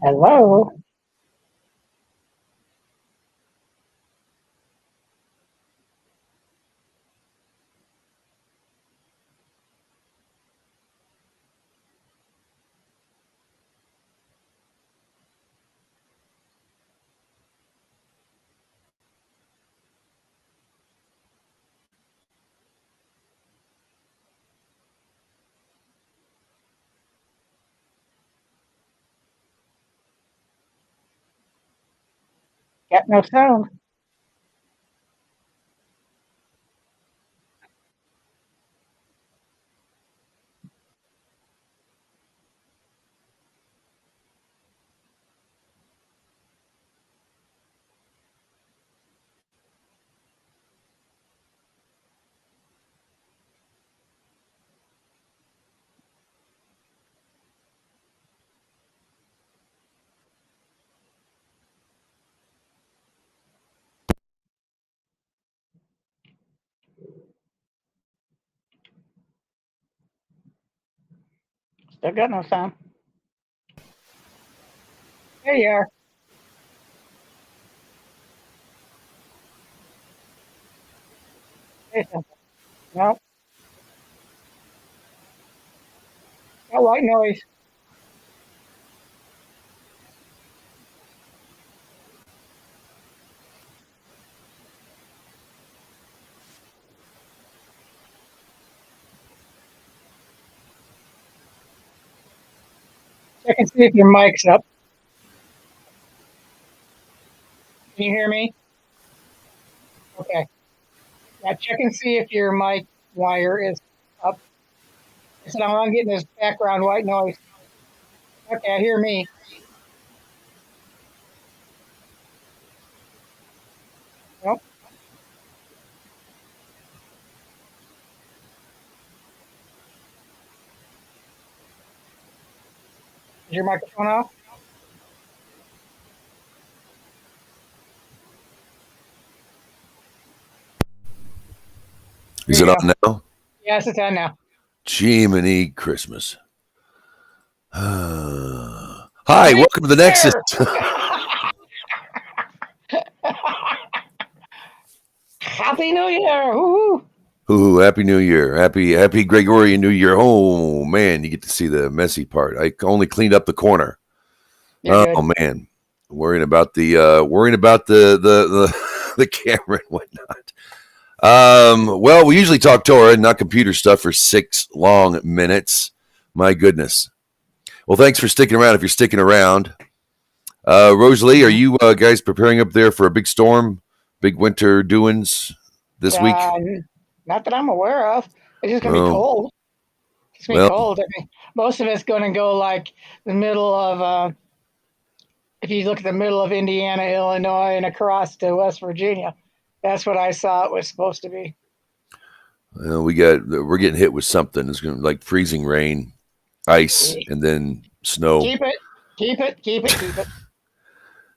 Hello. Got no sound. Still got no sound. There you are. Say something. No, got white noise. Check and see if your mic's up. Can you hear me? Okay. Now check and see if your mic wire is up. I said I'm getting this background white noise. Okay, I hear me. Nope. Is your microphone off? Is it on now? Yes, it's on now. Jiminy Christmas. Hi, welcome to the Nexus. Happy New Year! Woo-hoo. Ooh, Happy New Year. Happy Gregorian New Year. Oh man, you get to see the messy part. I only cleaned up the corner. You're Oh good. man. Worrying about the the camera and whatnot. Well, we usually talk Torah and not computer stuff for 6 long minutes. My goodness. Well, thanks for sticking around if you're sticking around. Rosalie, are you guys preparing up there for a big storm, big winter doings this week? Not that I'm aware of. It's just gonna be Oh, cold. It's gonna be well, cold. I mean, most of it's gonna go like the middle of if you look at the middle of Indiana, Illinois, and across to West Virginia. That's what I saw it was supposed to be. we're getting hit with something. It's going to like freezing rain, ice, and then snow. Keep it, keep it, keep it, keep it.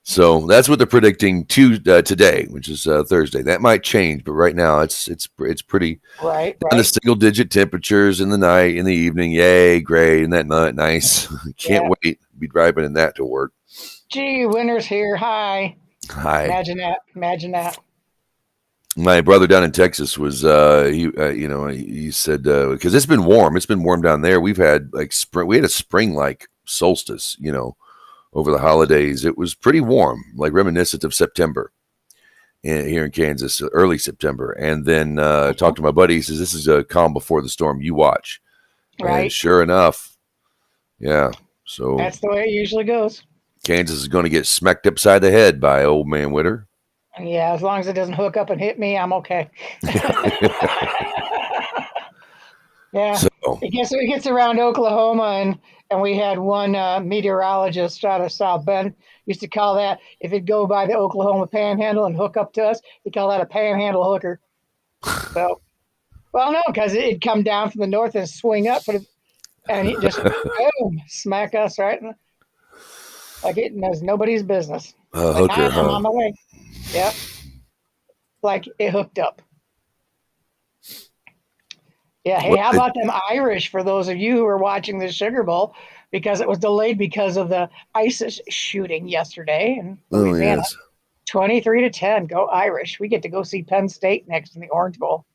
So that's what they're predicting today, which is Thursday. That might change, but right now it's pretty Right, down to right. single-digit temperatures in the night, in the evening. Yay, great, isn't that nice? Can't Yeah. wait. Be driving in that to work. Gee, winter's here. Hi. Hi. Imagine that. Imagine that. My brother down in Texas was he said because it's been warm down there. We've had like spring, we had a spring like solstice, over the holidays. It was pretty warm, like reminiscent of September here in Kansas, early September. And then talked to my buddy. He says this is a calm before the storm. You watch, and Right. sure enough, yeah. So That's the way it usually goes. Kansas is going to get smacked upside the head by old man Witter. And yeah, as long as it doesn't hook up and hit me, I'm okay. Yeah. So It gets around Oklahoma, and we had one meteorologist out of South Bend used to call that if it'd go by the Oklahoma Panhandle and hook up to us, he'd call that a panhandle hooker. So, well, no, because it'd come down from the north and swing up, and he just boom, smack us right, like it was nobody's business. Like, hooker, I'm on my way. Yep, like it hooked up. Yeah. Hey, how about them Irish? For those of you who are watching the Sugar Bowl, because it was delayed because of the ISIS shooting yesterday in Oh, Louisiana. yes. 23-10. Go Irish. We get to go see Penn State next in the Orange Bowl.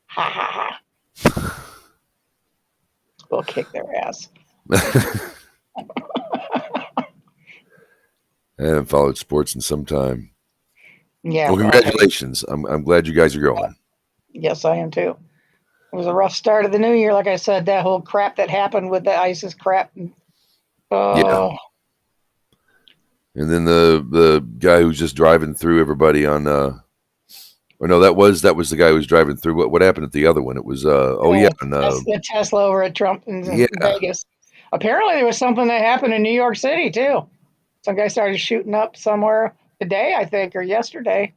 Ha ha ha. We'll kick their ass. I haven't followed sports in some time. Yeah. Well, congratulations. I'm glad you guys are going. Yes, I am too. It was a rough start of the new year. Like I said, that whole crap that happened with the ISIS crap. Yeah. And then the guy who's just driving through everybody on or no, that was the guy who was driving through. What happened at the other one? It was the Tesla over at Trump in Vegas. Apparently there was something that happened in New York City too. Some guy started shooting up somewhere today, I think, or yesterday.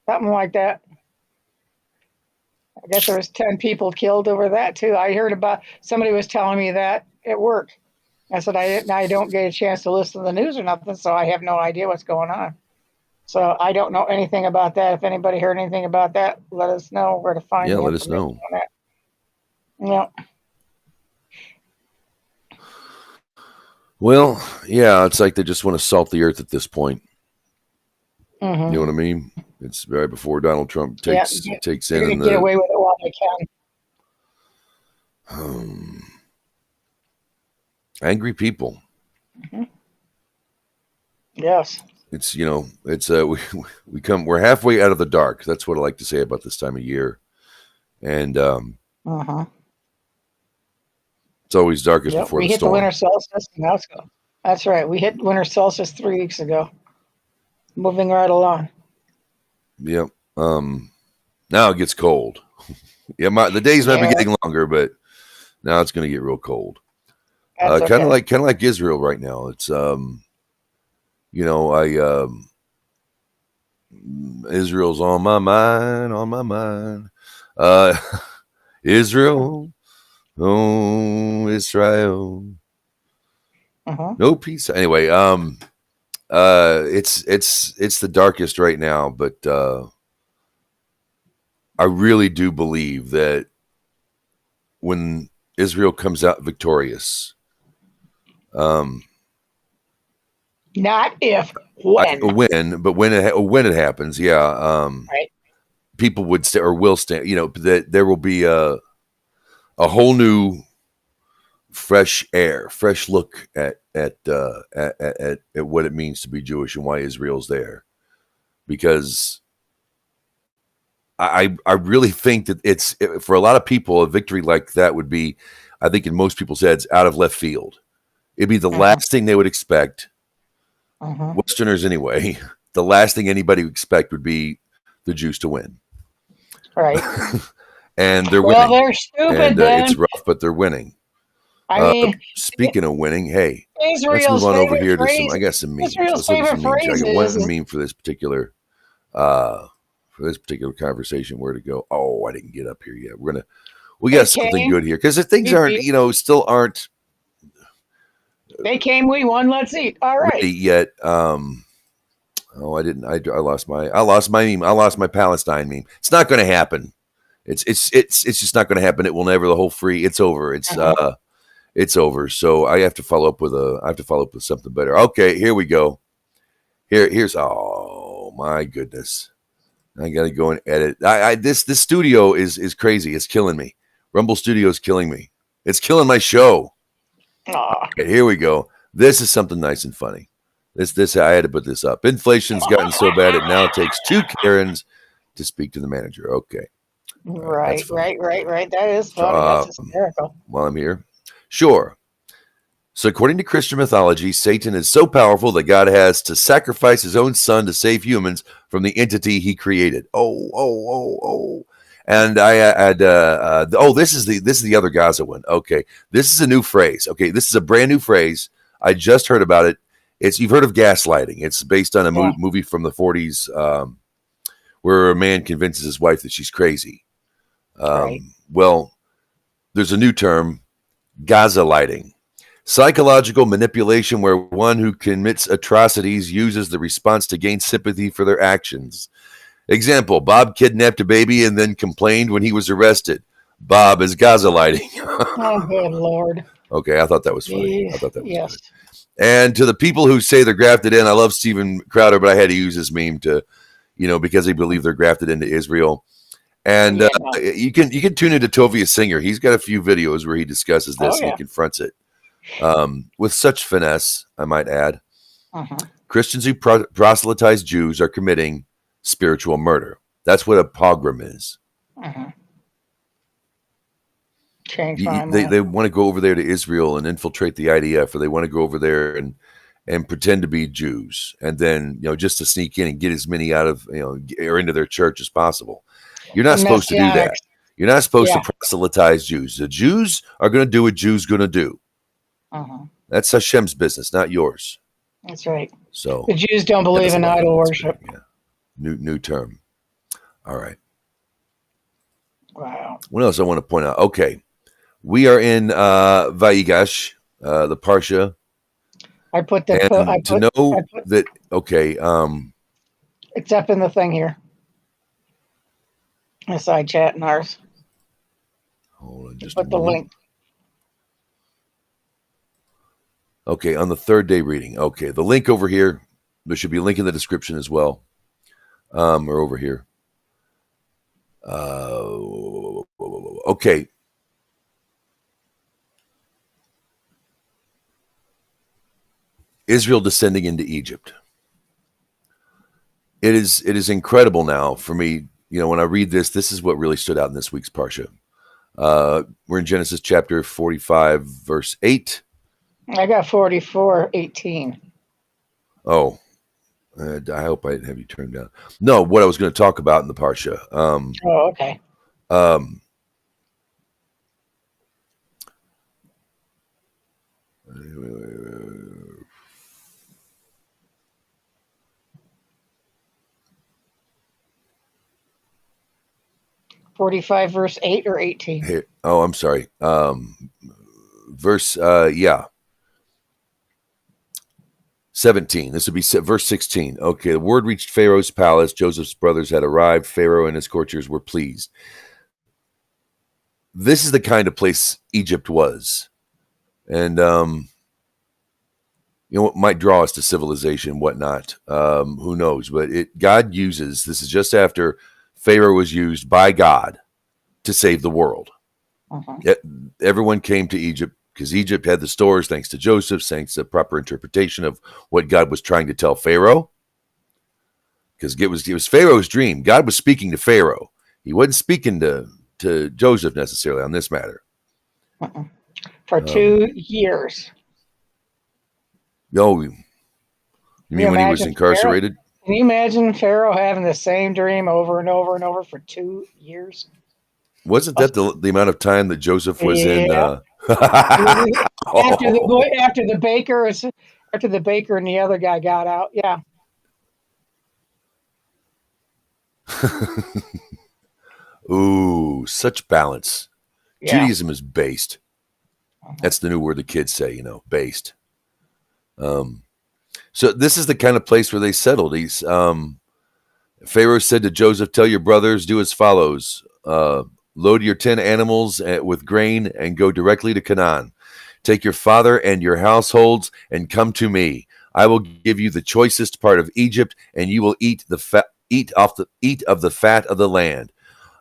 Something like that. I guess there was 10 people killed over that too. I heard about, somebody was telling me that at work. I said, I don't get a chance to listen to the news or nothing, so I have no idea what's going on. So I don't know anything about that. If anybody heard anything about that, let us know where to find. Yeah, let us know. Yeah. Well, yeah, it's like they just want to salt the earth at this point. Mm-hmm. You know what I mean? It's right before Donald Trump takes in. And get away with it while they can. Angry people. Mm-hmm. Yes. It's we're halfway out of the dark. That's what I like to say about this time of year, and it's always darkest before the storm. We hit the winter solstice. That's right. We hit winter solstice 3 weeks ago. Moving right along. Yep. Now it gets cold. Yeah, the days might be getting longer, but now it's going to get real cold. Kind of like Israel right now. It's Israel's on my mind. Israel, oh Israel, no peace. Anyway, it's the darkest right now, but I really do believe that when Israel comes out victorious, not if, when. But when it happens, right. People will stand. That there will be a whole new, fresh air, fresh look at what it means to be Jewish and why Israel's there, because I really think that for a lot of people, a victory like that would be, I think in most people's heads, out of left field. It'd be the last thing they would expect. Westerners anyway, the last thing anybody would expect would be the Jews to win. Right. And they're winning. Well, they're stupid, and it's rough, but they're winning. I mean, speaking of winning, hey, Israel's let's move on over here phrase, to some. I got some memes. Israel's favorite phrase. I got one meme for this particular conversation. Where to go? Oh, I didn't get up here yet. We got something good here because the things still aren't. They came, we won. Let's eat. All right. Yet, I didn't. I lost my meme. I lost my Palestine meme. It's not going to happen. It's just not going to happen. It will never. The whole free. It's over. It's over. So I have to follow up with something better. Okay, here we go. Here's. Oh my goodness. I got to go and edit. This studio is crazy. It's killing me. Rumble Studio is killing me. It's killing my show. Okay, here we go. This is something nice and funny. This I had to put this up. Inflation's gotten so bad it now takes 2 Karens to speak to the manager. Okay. Right. That is funny. That's hysterical. While I'm here. Sure. So according to Christian mythology, Satan is so powerful that God has to sacrifice his own son to save humans from the entity he created. Oh. And I had this is the other Gaza one. Okay. This is a new phrase. Okay, this is a brand new phrase. I just heard about it. You've heard of gaslighting. It's based on a movie from the 40s where a man convinces his wife that she's crazy. Right. Well, there's a new term, Gaza lighting. Psychological manipulation where one who commits atrocities uses the response to gain sympathy for their actions. Example, Bob kidnapped a baby and then complained when he was arrested. Bob is Gaza lighting. Oh, good Lord. Okay, I thought that was funny. Jeez. I thought that was Yes. good. And to the people who say they're grafted in, I love Steven Crowder, but I had to use this meme to, because they believe they're grafted into Israel. And you can tune into Tovia Singer. He's got a few videos where he discusses this and he confronts it with such finesse, I might add. Christians who proselytize Jews are committing spiritual murder. That's what a pogrom is. They want to go over there to Israel and infiltrate the IDF, or they want to go over there and pretend to be Jews, and then just to sneak in and get as many out of or into their church as possible. You're not supposed to do that. You're not supposed to proselytize Jews. The Jews are going to do what Jews going to do. That's Hashem's business, not yours. That's right. So the Jews don't believe in idol worship. Yeah. New term. All right. Wow. What else I want to point out? Okay. We are in Vayigash, the Parsha. I put the okay. It's up in the thing here. The side chat in ours. Hold on, just put the link. Okay, on the third day reading. Okay, the link over here. There should be a link in the description as well. Or over here. Okay. Israel descending into Egypt. It is incredible now for me. When I read this is what really stood out in this week's Parsha. We're in Genesis chapter 45, verse 8. I got 44:18. Oh, I hope I didn't have you turned down. No, what I was going to talk about in the Parsha. Okay. 45 verse 8 or 18? Here, I'm sorry. Verse 17. This would be verse 16. Okay, the word reached Pharaoh's palace. Joseph's brothers had arrived. Pharaoh and his courtiers were pleased. This is the kind of place Egypt was. And, it might draw us to civilization, whatnot. Who knows? But God uses, this is just after Pharaoh was used by God to save the world. Everyone came to Egypt because Egypt had the stores, thanks to Joseph, thanks to proper interpretation of what God was trying to tell Pharaoh. Because it was Pharaoh's dream. God was speaking to Pharaoh. He wasn't speaking to Joseph necessarily on this matter. For 2 years. No, you mean when he was incarcerated? Can you imagine Pharaoh having the same dream over and over and over for 2 years? Wasn't that the amount of time that Joseph was in? After the baker and the other guy got out, yeah. Ooh, such balance. Yeah. Judaism is based. That's the new word the kids say, based. So this is the kind of place where they settled. Pharaoh said to Joseph, "Tell your brothers, do as follows. Load your 10 animals with grain and go directly to Canaan. Take your father and your households and come to me. I will give you the choicest part of Egypt, and you will eat of the fat of the land.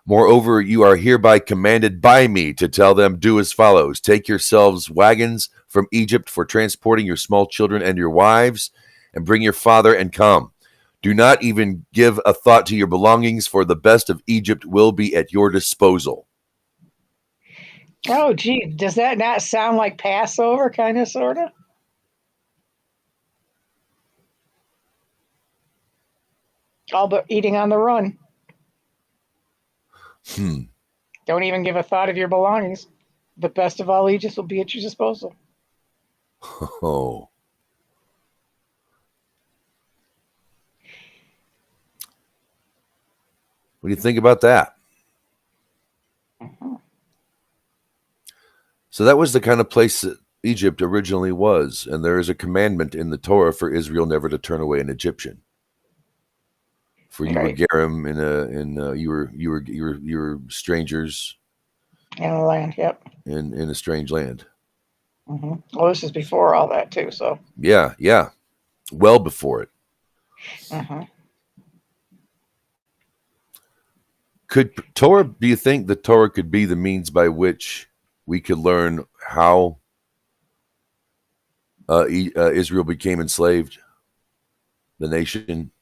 Moreover, you are hereby commanded by me to tell them, do as follows. Take yourselves wagons from Egypt for transporting your small children and your wives, and bring your father and come. Do not even give a thought to your belongings, for the best of Egypt will be at your disposal." Oh, gee. Does that not sound like Passover, kind of, sort of? All but eating on the run. Don't even give a thought of your belongings. The best of all Egypt will be at your disposal. Oh. What do you think about that? So that was the kind of place that Egypt originally was, and there is a commandment in the Torah for Israel never to turn away an Egyptian. For you were Gerim you were strangers in a land, yep. In a strange land. Well, this is before all that too. So Yeah. Well before it. Could Torah, do you think the Torah could be the means by which we could learn how Israel became enslaved, the nation?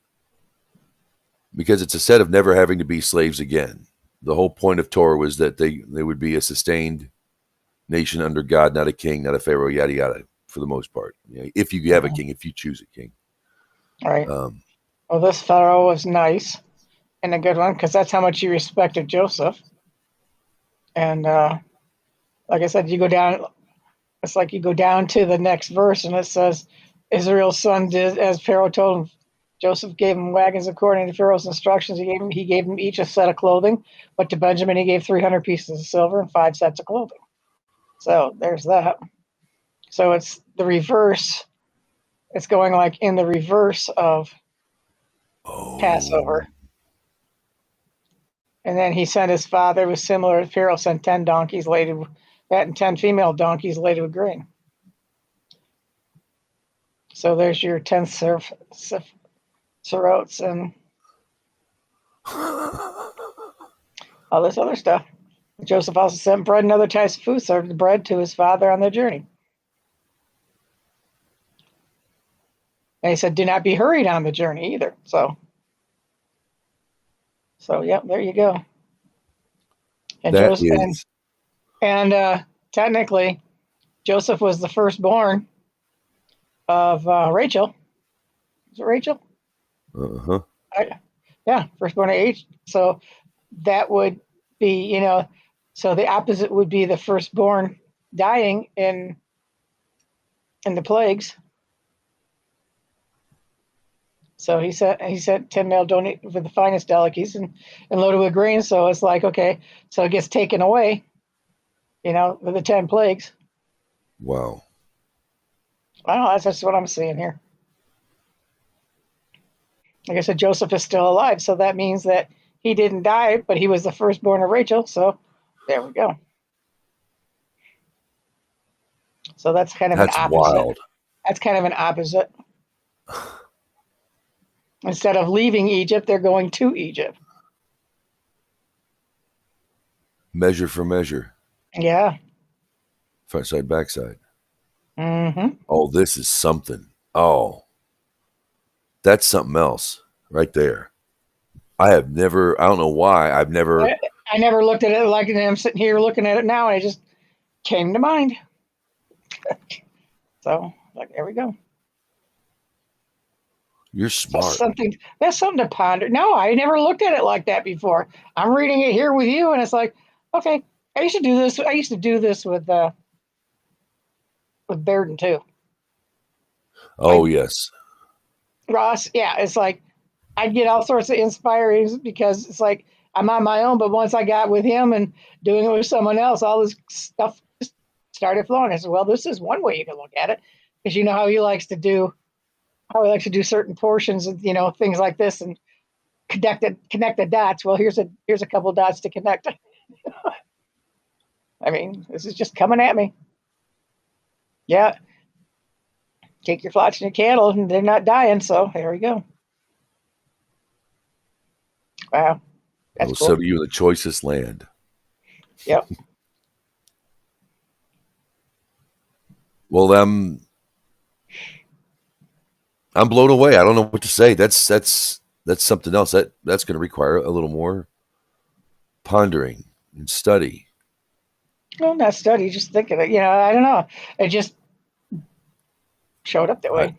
Because it's a set of never having to be slaves again. The whole point of Torah was that they would be a sustained nation under God, not a king, not a pharaoh, yada, yada, for the most part. If you have a king, if you choose a king. Right. Well, this pharaoh was nice and a good one because that's how much he respected Joseph. And like I said, you go down, it's like you go down to the next verse and it says, Israel's son did as Pharaoh told him. Joseph gave him wagons according to Pharaoh's instructions. He gave them each a set of clothing, but to Benjamin he gave 300 pieces of silver and 5 sets of clothing. So there's that. So it's the reverse. It's going like in the reverse of Passover. And then he sent his father was similar. Pharaoh sent 10 donkeys laden with that and 10 female donkeys laden with grain. So there's your 10 serotes and all this other stuff. Joseph also sent bread and other types of food, served the bread to his father on their journey. And he said, do not be hurried on the journey either. So yep, there you go. And That Joseph, is... and technically, Joseph was the firstborn of Rachel. Is it Rachel? Yeah, firstborn of H. So that would be, so the opposite would be the firstborn dying in the plagues. So he sent 10 male donate for the finest delicacies and loaded with grain. So it's like, okay, so it gets taken away, with the 10 plagues. Wow. I don't know, that's just what I'm seeing here. Like I said, Joseph is still alive, so that means that he didn't die, but he was the firstborn of Rachel. So there we go. So that's kind of an opposite. Wild. That's kind of an opposite. Instead of leaving Egypt, they're going to Egypt. Measure for measure. Yeah. Front side, back side. Mm-hmm. Oh, this is something. Oh, that's something else right there. I don't know why. I never looked at it like I'm sitting here looking at it now, and it just came to mind. So, there we go. You're smart. That's something to ponder. No, I never looked at it like that before. I'm reading it here with you, and it's like, okay, I used to do this with Bairden too. Oh, yes. Ross, yeah, it's like I'd get all sorts of inspirations because it's like I'm on my own, but once I got with him and doing it with someone else, all this stuff just started flowing. I said, well, this is one way you can look at it, because you know how he likes to do certain portions of things like this and connect the dots. Well, here's a couple of dots to connect. I mean, this is just coming at me. Yeah. Take your flocks and your cattle, and they're not dying. So there we go. Wow. That's cool. So do you in the choicest land. Yep. Well, I'm blown away. I don't know what to say. That's something else. That's going to require a little more pondering and study. Well, not study, just think of it. I don't know. It just showed up that way.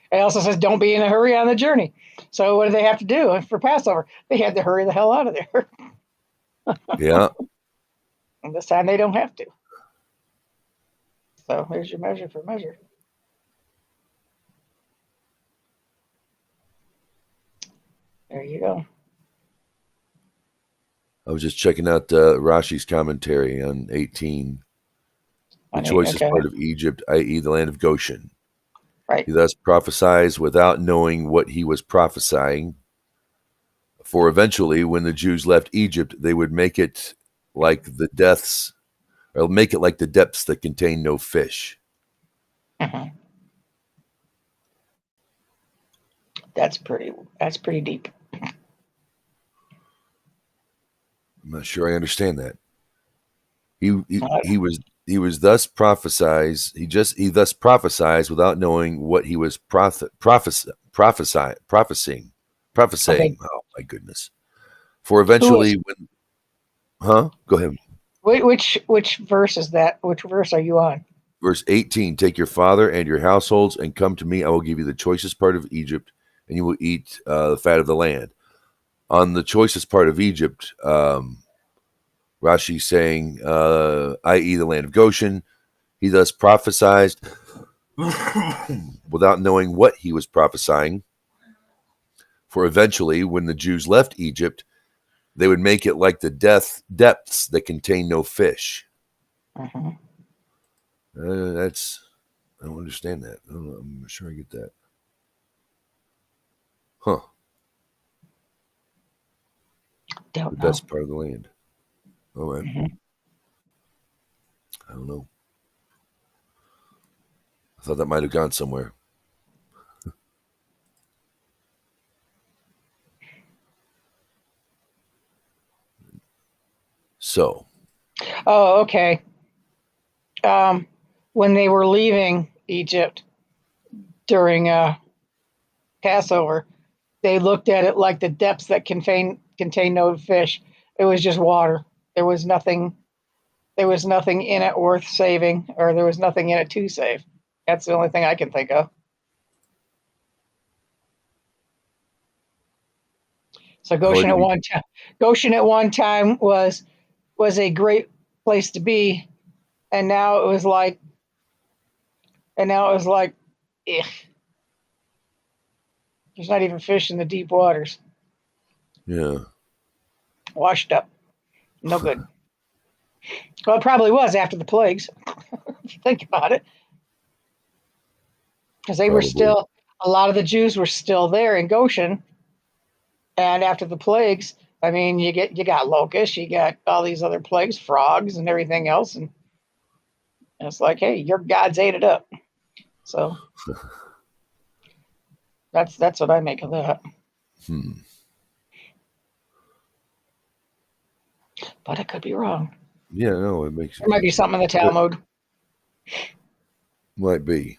It also says, don't be in a hurry on the journey. So what do they have to do for Passover? They had to hurry the hell out of there. Yeah. And this time they don't have to. So there's your measure for measure. There you go. I was just checking out Rashi's commentary on 18. The choicest part of Egypt, i.e. the land of Goshen. Right. He thus prophesies without knowing what he was prophesying. For eventually, when the Jews left Egypt, they would make it like the deaths Or make it like the depths that contain no fish. Mm-hmm. That's pretty deep. I'm not sure I understand that. He was thus prophesied. He thus prophesied without knowing what he was prophesying. Okay. Oh my goodness! For eventually, go ahead. Which verse is that? Which verse are you on? Verse 18: Take your father and your households and come to me. I will give you the choicest part of Egypt, and you will eat the fat of the land. On the choicest part of Egypt, Rashi saying, i.e., the land of Goshen. He thus prophesied without knowing what he was prophesying. For eventually, when the Jews left Egypt, they would make it like the depths that contain no fish. Mm-hmm. I don't understand that. I'm not sure I get that. Huh. The best part of the land. All right. Mm-hmm. I don't know. I thought that might have gone somewhere. So. Oh, okay. When they were leaving Egypt during Passover, they looked at it like the depths that contain no fish. It was just water. There was nothing in it worth saving, or there was nothing in it to save. That's the only thing I can think of. So Goshen at one time was a great place to be, and now it was like, ugh. There's not even fish in the deep waters. Yeah. Washed up. No good. Well, it probably was after the plagues, if you think about it. Because they were still, a lot of the Jews were still there in Goshen. And after the plagues, I mean, you got locusts, you got all these other plagues, frogs and everything else. And it's like, hey, your gods ate it up. So that's what I make of that. But I could be wrong. Yeah, no, it makes. There might be something in the Talmud. Might be.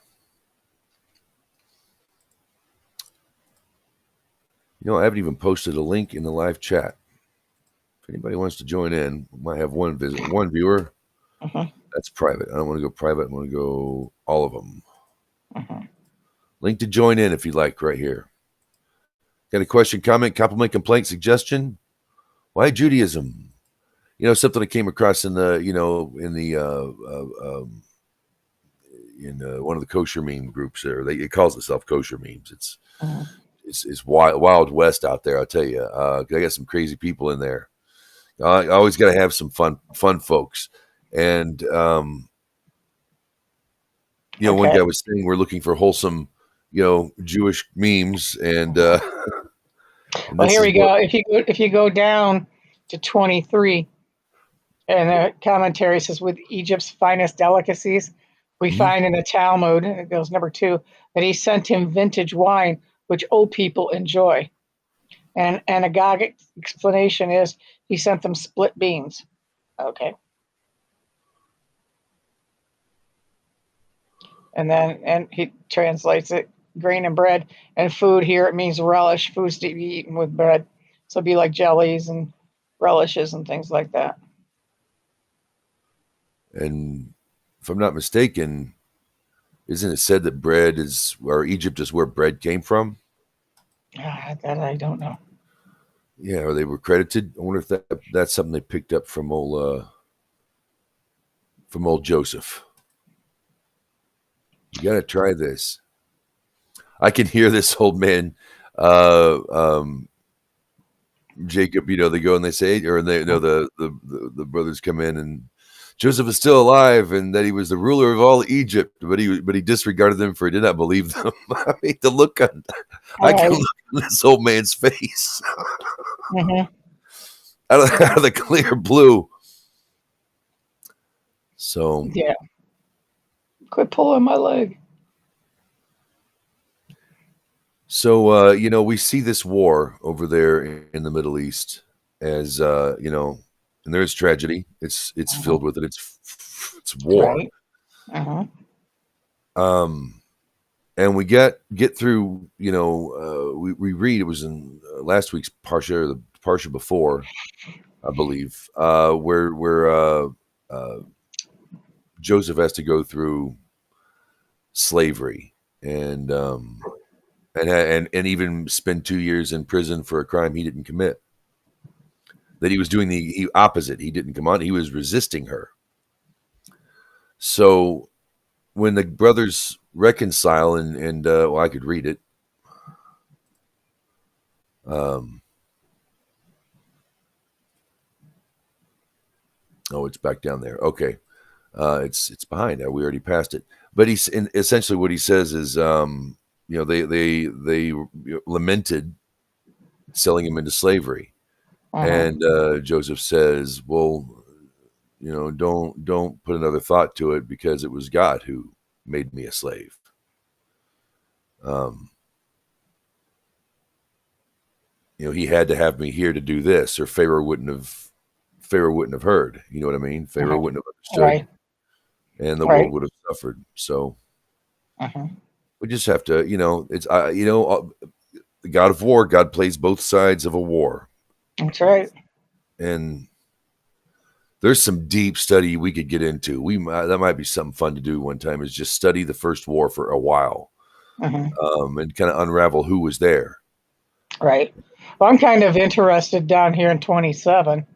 You know, I haven't even posted a link in the live chat. If anybody wants to join in, we might have one viewer. Uh-huh. That's private. I don't want to go private. I want to go all of them. Uh-huh. Link to join in if you'd like, right here. Got a question, comment, compliment, complaint, suggestion? Why Judaism? You know, something I came across in the, one of the kosher meme groups there. It calls itself kosher memes. It's wild west out there. I'll tell you. I got some crazy people in there. I always got to have some fun folks. And one guy was saying we're looking for wholesome, Jewish memes. And well, here we go. If you go down to 23, and the commentary says, with Egypt's finest delicacies, we find in the Talmud, it goes number 2, that he sent him vintage wine, which old people enjoy. And an Agag explanation is he sent them split beans. Okay. And he translates it, grain and bread. And food here, it means relish, foods to be eaten with bread. So it'd be like jellies and relishes and things like that. And if I'm not mistaken, isn't it said that bread is, or Egypt is where bread came from? That I don't know. Yeah, or they were credited. I wonder if that's something they picked up from old Joseph. You got to try this. I can hear this old man, Jacob. They go and they say, or the brothers come in and Joseph is still alive, and that he was the ruler of all Egypt, but he disregarded them, for he did not believe them. I mean, the look on, I can look on this old man's face. Out of the clear blue. So Yeah. Quit pulling my leg. So, we see this war over there in the Middle East as, and there is tragedy. It's Uh-huh. filled with it. It's war. Right. Uh-huh. Um, and we get through, we read, it was in last week's Parsha, or the Parsha before, I believe, where Joseph has to go through slavery and even spend 2 years in prison for a crime he didn't commit. That he was doing the opposite. He didn't come on. He was resisting her. So when the brothers reconcile and well, I could read it. Oh, it's back down there. Okay. It's behind that. We already passed it. But essentially what he says is, they lamented selling him into slavery. Uh-huh. And Joseph says, well, don't put another thought to it, because it was God who made me a slave. He had to have me here to do this, or Pharaoh wouldn't have heard. You know what I mean? Pharaoh wouldn't have understood, Right. and the Right. world would have suffered. So Uh-huh. we just have to, it's the God of war. God plays both sides of a war, That's right. and there's some deep study we could get into. That might be something fun to do one time, is just study the first war for a while, and kind of unravel who was there. Right. Well, I'm kind of interested down here in 27.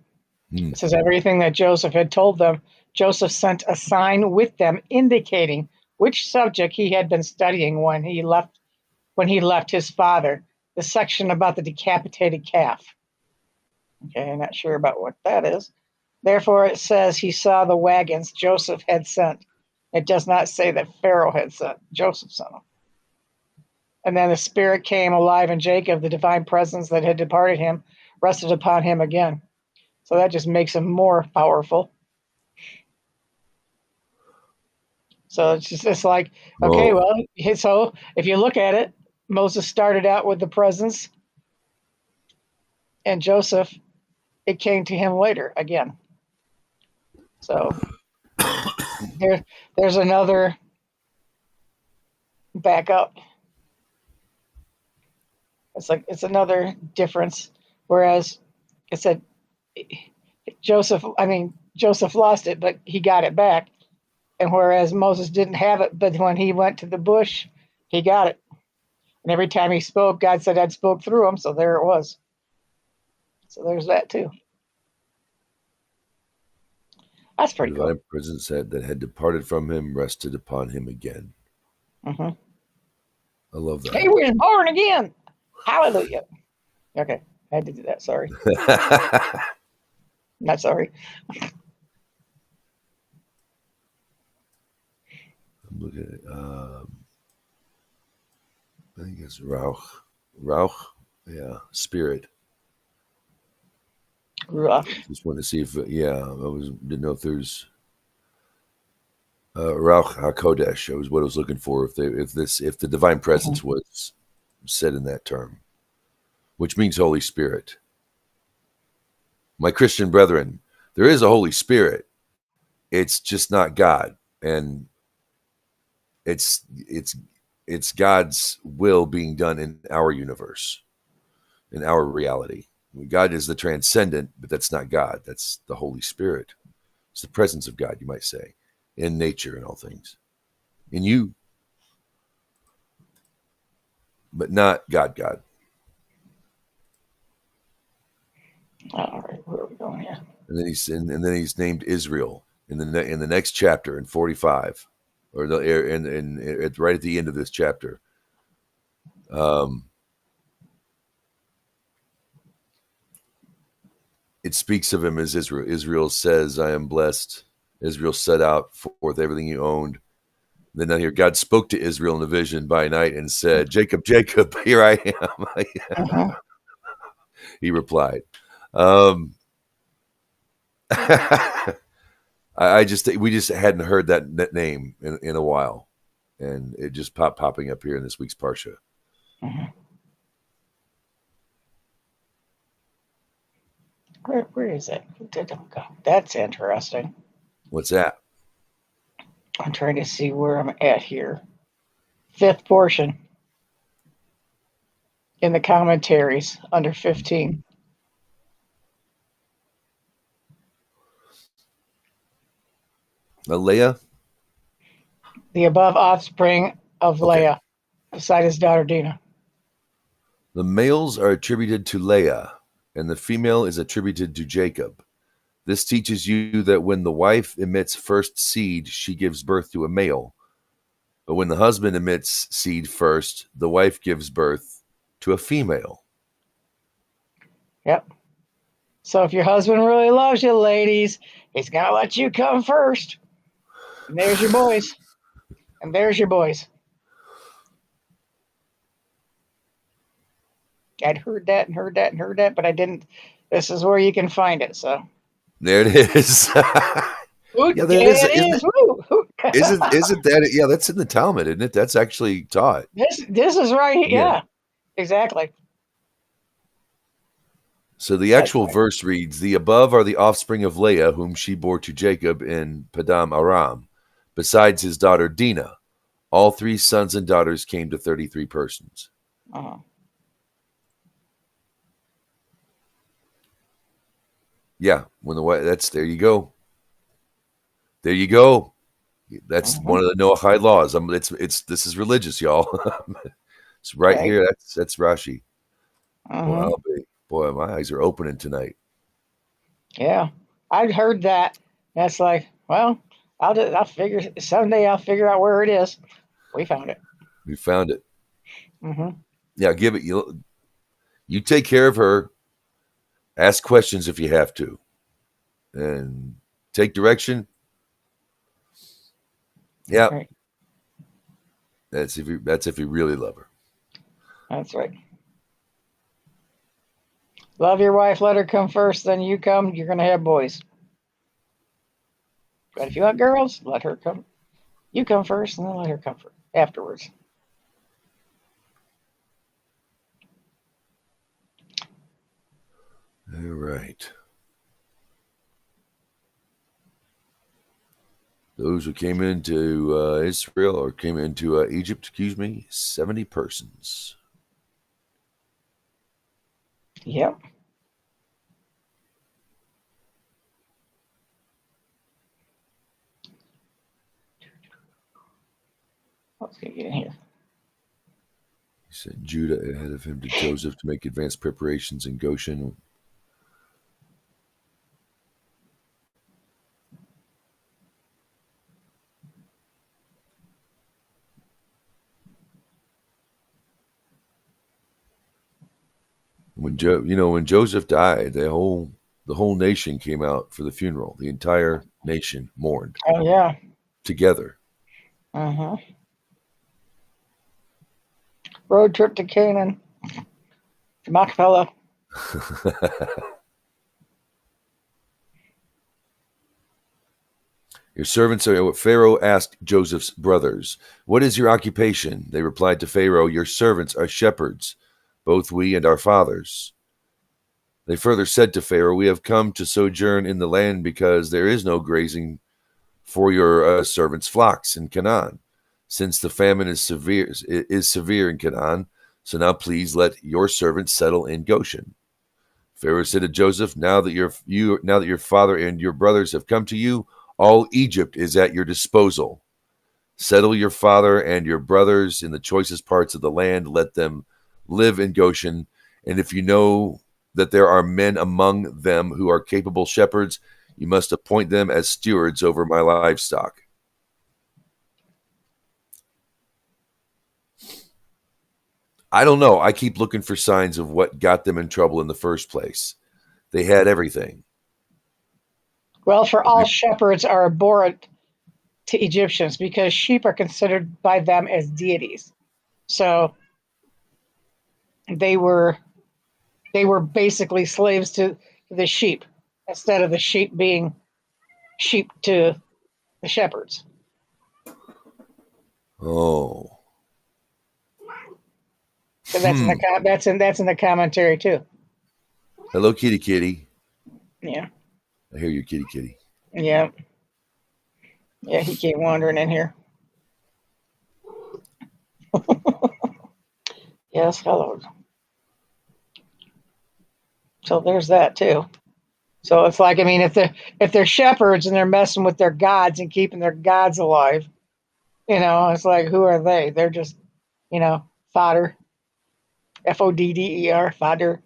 It says everything that Joseph had told them. Joseph sent a sign with them indicating which subject he had been studying when he left his father. The section about the decapitated calf. Okay, I'm not sure about what that is. Therefore, it says he saw the wagons Joseph had sent. It does not say that Pharaoh had sent. Joseph sent them. And then the Spirit came alive in Jacob. The divine presence that had departed him rested upon him again. So that just makes him more powerful. So it's like, okay, well, so if you look at it, Moses started out with the presence, and Joseph, it came to him later again. So there's another backup. It's another difference. Whereas it said Joseph lost it, but he got it back. And whereas Moses didn't have it, but when he went to the bush, he got it. And every time he spoke, God said I'd spoke through him. So there it was. So there's that too. That's pretty cool. The divine presence that had departed from him rested upon him again. Mm-hmm. I love that. He was born again. Hallelujah. Okay, I had to do that. Sorry. Not sorry. I'm looking at I think it's Rauch, yeah, spirit. Rough. Just want to see if didn't know if there's Rauch HaKodesh. Was what I was looking for. If the divine presence was said in that term, which means Holy Spirit. My Christian brethren, there is a Holy Spirit. It's just not God, and it's God's will being done in our universe, in our reality. God is the transcendent, but that's not God. That's the Holy Spirit. It's the presence of God, you might say, in nature and all things, in you, but not God. All right, where are we going here? And then he's named Israel in the next chapter in 45, or right at the end of this chapter. It speaks of him as Israel. Israel says, "I am blessed." Israel set out forth everything he owned. Then down here, God spoke to Israel in a vision by night and said, "Jacob, Jacob, here I am." He replied. we just hadn't heard that name in a while, and it just popping up here in this week's Parsha. Mm-hmm. Where is it? That's interesting. What's that? I'm trying to see where I'm at here. 5th portion in the commentaries under 15. Leah? The above offspring of Leah, beside his daughter Dinah. The males are attributed to Leah, and the female is attributed to Jacob. This teaches you that when the wife emits first seed, she gives birth to a male. But when the husband emits seed first, the wife gives birth to a female. Yep. So if your husband really loves you, ladies, he's going to let you come first. And there's your boys. And there's your boys. I'd heard that, but I didn't. This is where you can find it. So there it is. Yeah, that is. Isn't that? Yeah, that's in the Talmud, isn't it? That's actually taught. This is right. Yeah, exactly. So the actual verse reads, "The above are the offspring of Leah, whom she bore to Jacob in Padam Aram, besides his daughter Dinah. All 3 sons and daughters came to 33 persons." Uh-huh. Yeah, when the wife, there you go. There you go. That's one of the Noahide laws. This is religious, y'all. It's right here. That's Rashi. Boy, my eyes are opening tonight. Yeah, I'd heard that. That's like, well, I'll figure someday. I'll figure out where it is. We found it. We found it. Mm-hmm. Yeah, give it. You take care of her. Ask questions if you have to, and take direction. Yeah, right. That's if you really love her. That's right. Love your wife. Let her come first. Then you come. You're gonna have boys. But if you want girls, let her come. You come first, and then let her come first afterwards. All right. Those who came into Israel or came into Egypt, 70 persons. Yep. Let's get in here. He sent Judah ahead of him to Joseph to make advanced preparations in Goshen. When Joseph died, the whole nation came out for the funeral. The entire nation mourned. Oh yeah, together. Uh-huh. Road trip to Canaan, to Machpelah. Your servants are. Pharaoh asked Joseph's brothers, "What is your occupation?" They replied to Pharaoh, "Your servants are shepherds, both we and our fathers." They further said to Pharaoh, "We have come to sojourn in the land because there is no grazing for your servants' flocks in Canaan, since the famine is severe in Canaan. So now please let your servants settle in Goshen." Pharaoh said to Joseph, now that your father and your brothers have come to you, all Egypt is at your disposal. Settle your father and your brothers in the choicest parts of the land. Let them live in Goshen. And if you know that there are men among them who are capable shepherds, you must appoint them as stewards over my livestock. I don't know. I keep looking for signs of what got them in trouble in the first place. They had everything. Well, for all shepherds are abhorrent to Egyptians because sheep are considered by them as deities. So they were basically slaves to the sheep instead of the sheep being sheep to the shepherds. Oh. So that's in the commentary too. Hello, kitty kitty. Yeah. I hear you, kitty kitty. Yeah. Yeah, he came wandering in here. Yes, hello. So there's that too. So it's like, I mean, if they're shepherds and they're messing with their gods and keeping their gods alive, it's like, who are they? They're just, fodder. Fodder, fodder.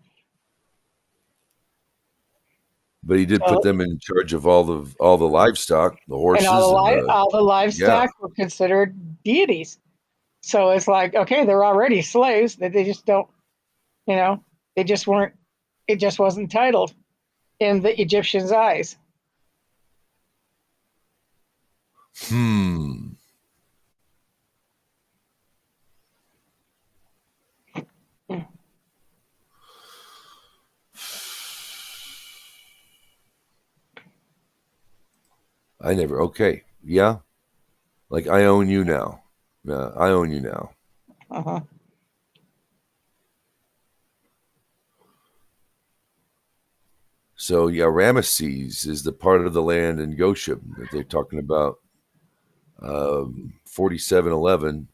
But he did put them in charge of all the livestock, the horses, and all the livestock were considered deities. So it's like, okay, they're already slaves. That they just don't, they just weren't. It just wasn't titled in the Egyptians' eyes. I never. Okay. Yeah. Like, I own you now. Yeah, I own you now. Uh-huh. So, yeah, Ramesses is the part of the land in Goshen that they're talking about. 47:11,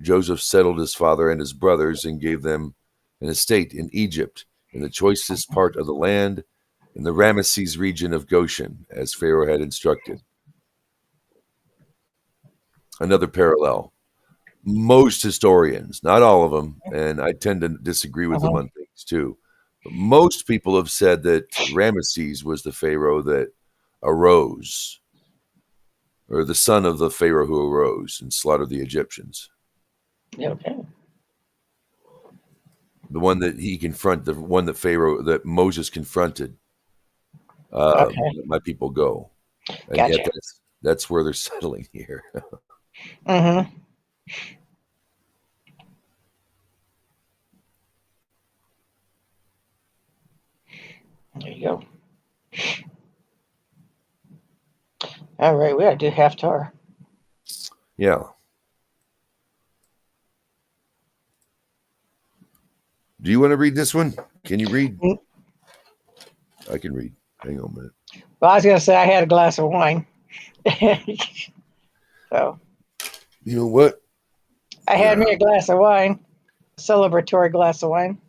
Joseph settled his father and his brothers and gave them an estate in Egypt, in the choicest part of the land, in the Ramesses region of Goshen, as Pharaoh had instructed. Another parallel. Most historians, not all of them, and I tend to disagree with them on things too, but most people have said that Ramesses was the Pharaoh that arose, or the son of the Pharaoh who arose and slaughtered the Egyptians. Okay. The one that he confronted, the one that Moses confronted. My people go. And gotcha. Yet that's where they're settling here. Mm-hmm. There you go. All right, we got to do Haftarah. Yeah. Do you want to read this one? Can you read? I can read. Hang on a minute. Well, I was going to say I had a glass of wine. So. You know what? I had me a glass of wine, a celebratory glass of wine.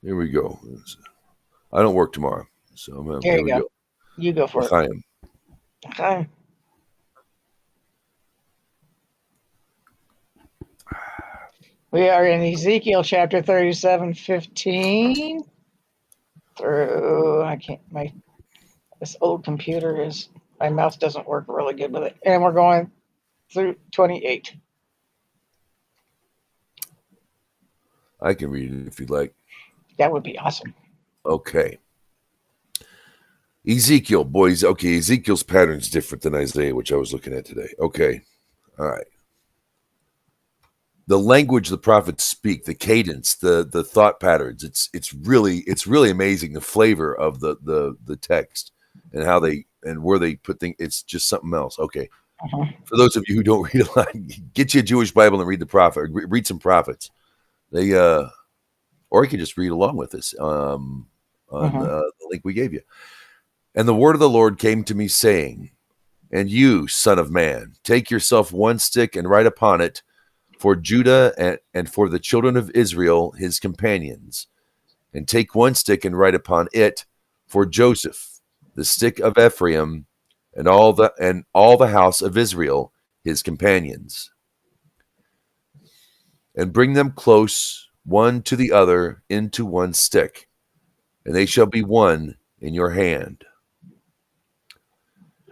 Here we go. I don't work tomorrow, so here we go. You go for it. Okay. We are in Ezekiel chapter 37:15 through, this old computer my mouse doesn't work really good with it. And we're going through 28. I can read it if you'd like. That would be awesome. Okay. Ezekiel, boys. Okay, Ezekiel's pattern is different than Isaiah, which I was looking at today. Okay. All right. The language the prophets speak, the cadence, the thought patterns, it's really amazing, the flavor of the text and how where they put things. It's just something else. Okay. For those of you who don't read a lot, get you a Jewish Bible and read the prophet, read some prophets. They or you can just read along with us on the link we gave you. And the word of the Lord came to me saying, and you, son of man, take yourself one stick and write upon it, for Judah and for the children of Israel, his companions, and take one stick and write upon it, for Joseph, the stick of Ephraim, and all the house of Israel, his companions, and bring them close one to the other into one stick, and they shall be one in your hand.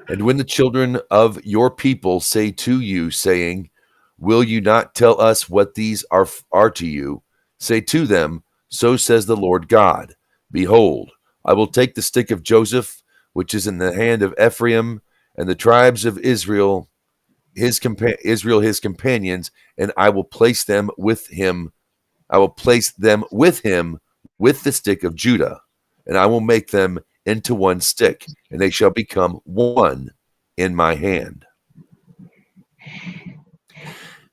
And when the children of your people say to you, saying, will you not tell us what these are to you? Say to them, so says the Lord God, behold, I will take the stick of Joseph, which is in the hand of Ephraim, and the tribes of Israel, his companions, and I will place them with him. I will place them with him with the stick of Judah, and I will make them into one stick, and they shall become one in my hand.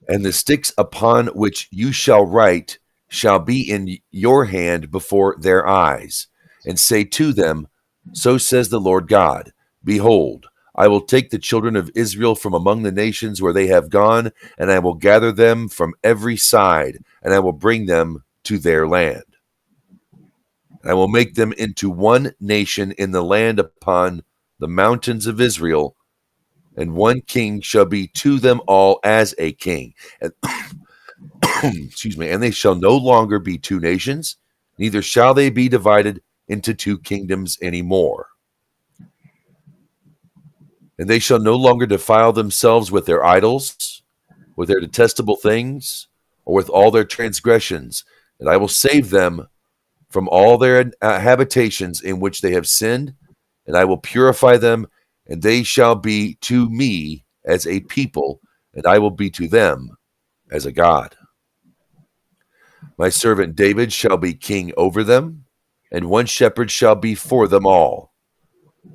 And the sticks upon which you shall write shall be in your hand before their eyes. And say to them, so says the Lord God, behold, I will take the children of Israel from among the nations where they have gone, and I will gather them from every side, and I will bring them to their land. I will make them into one nation in the land upon the mountains of Israel, and one king shall be to them all as a king. And excuse me, and they shall no longer be two nations, neither shall they be divided into two kingdoms anymore. And they shall no longer defile themselves with their idols, with their detestable things, or with all their transgressions. And I will save them from all their habitations in which they have sinned, and I will purify them, and they shall be to me as a people, and I will be to them as a God. My servant David shall be king over them, and one shepherd shall be for them all.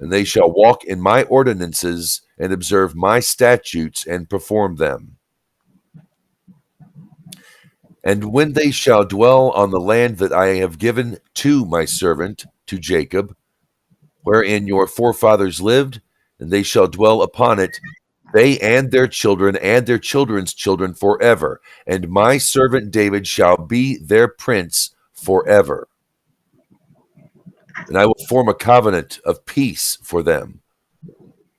And they shall walk in my ordinances and observe my statutes and perform them. And when they shall dwell on the land that I have given to my servant, to Jacob, wherein your forefathers lived, and they shall dwell upon it, they and their children and their children's children forever. And my servant David shall be their prince forever. And I will form a covenant of peace for them.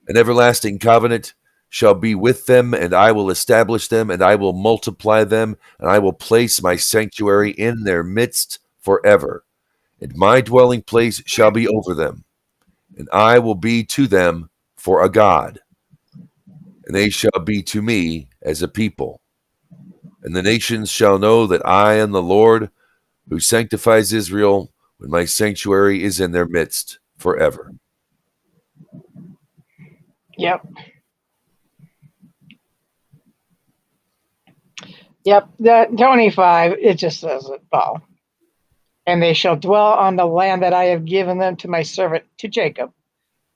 An everlasting covenant shall be with them, and I will establish them, and I will multiply them, and I will place my sanctuary in their midst forever. And my dwelling place shall be over them, and I will be to them for a God, and they shall be to me as a people. And the nations shall know that I am the Lord who sanctifies Israel, when my sanctuary is in their midst forever. Yep. Yep. That 25, it just says it all. And they shall dwell on the land that I have given them to my servant, to Jacob,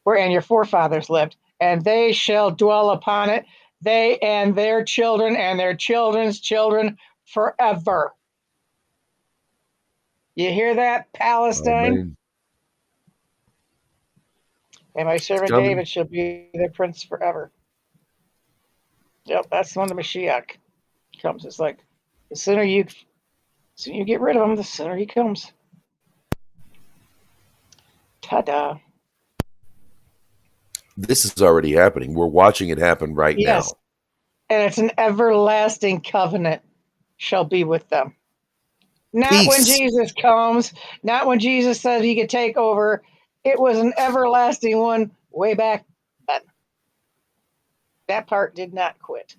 wherein your forefathers lived. And they shall dwell upon it, they and their children and their children's children forever. You hear that, Palestine? Amen. And my servant David shall be their prince forever. Yep, that's when the Mashiach comes. It's like the sooner you get rid of him, the sooner he comes. Ta-da. This is already happening. We're watching it happen right now. And it's an everlasting covenant shall be with them. Not Peace. When Jesus comes, not when Jesus said he could take over. It was an everlasting one way back then. That part did not quit.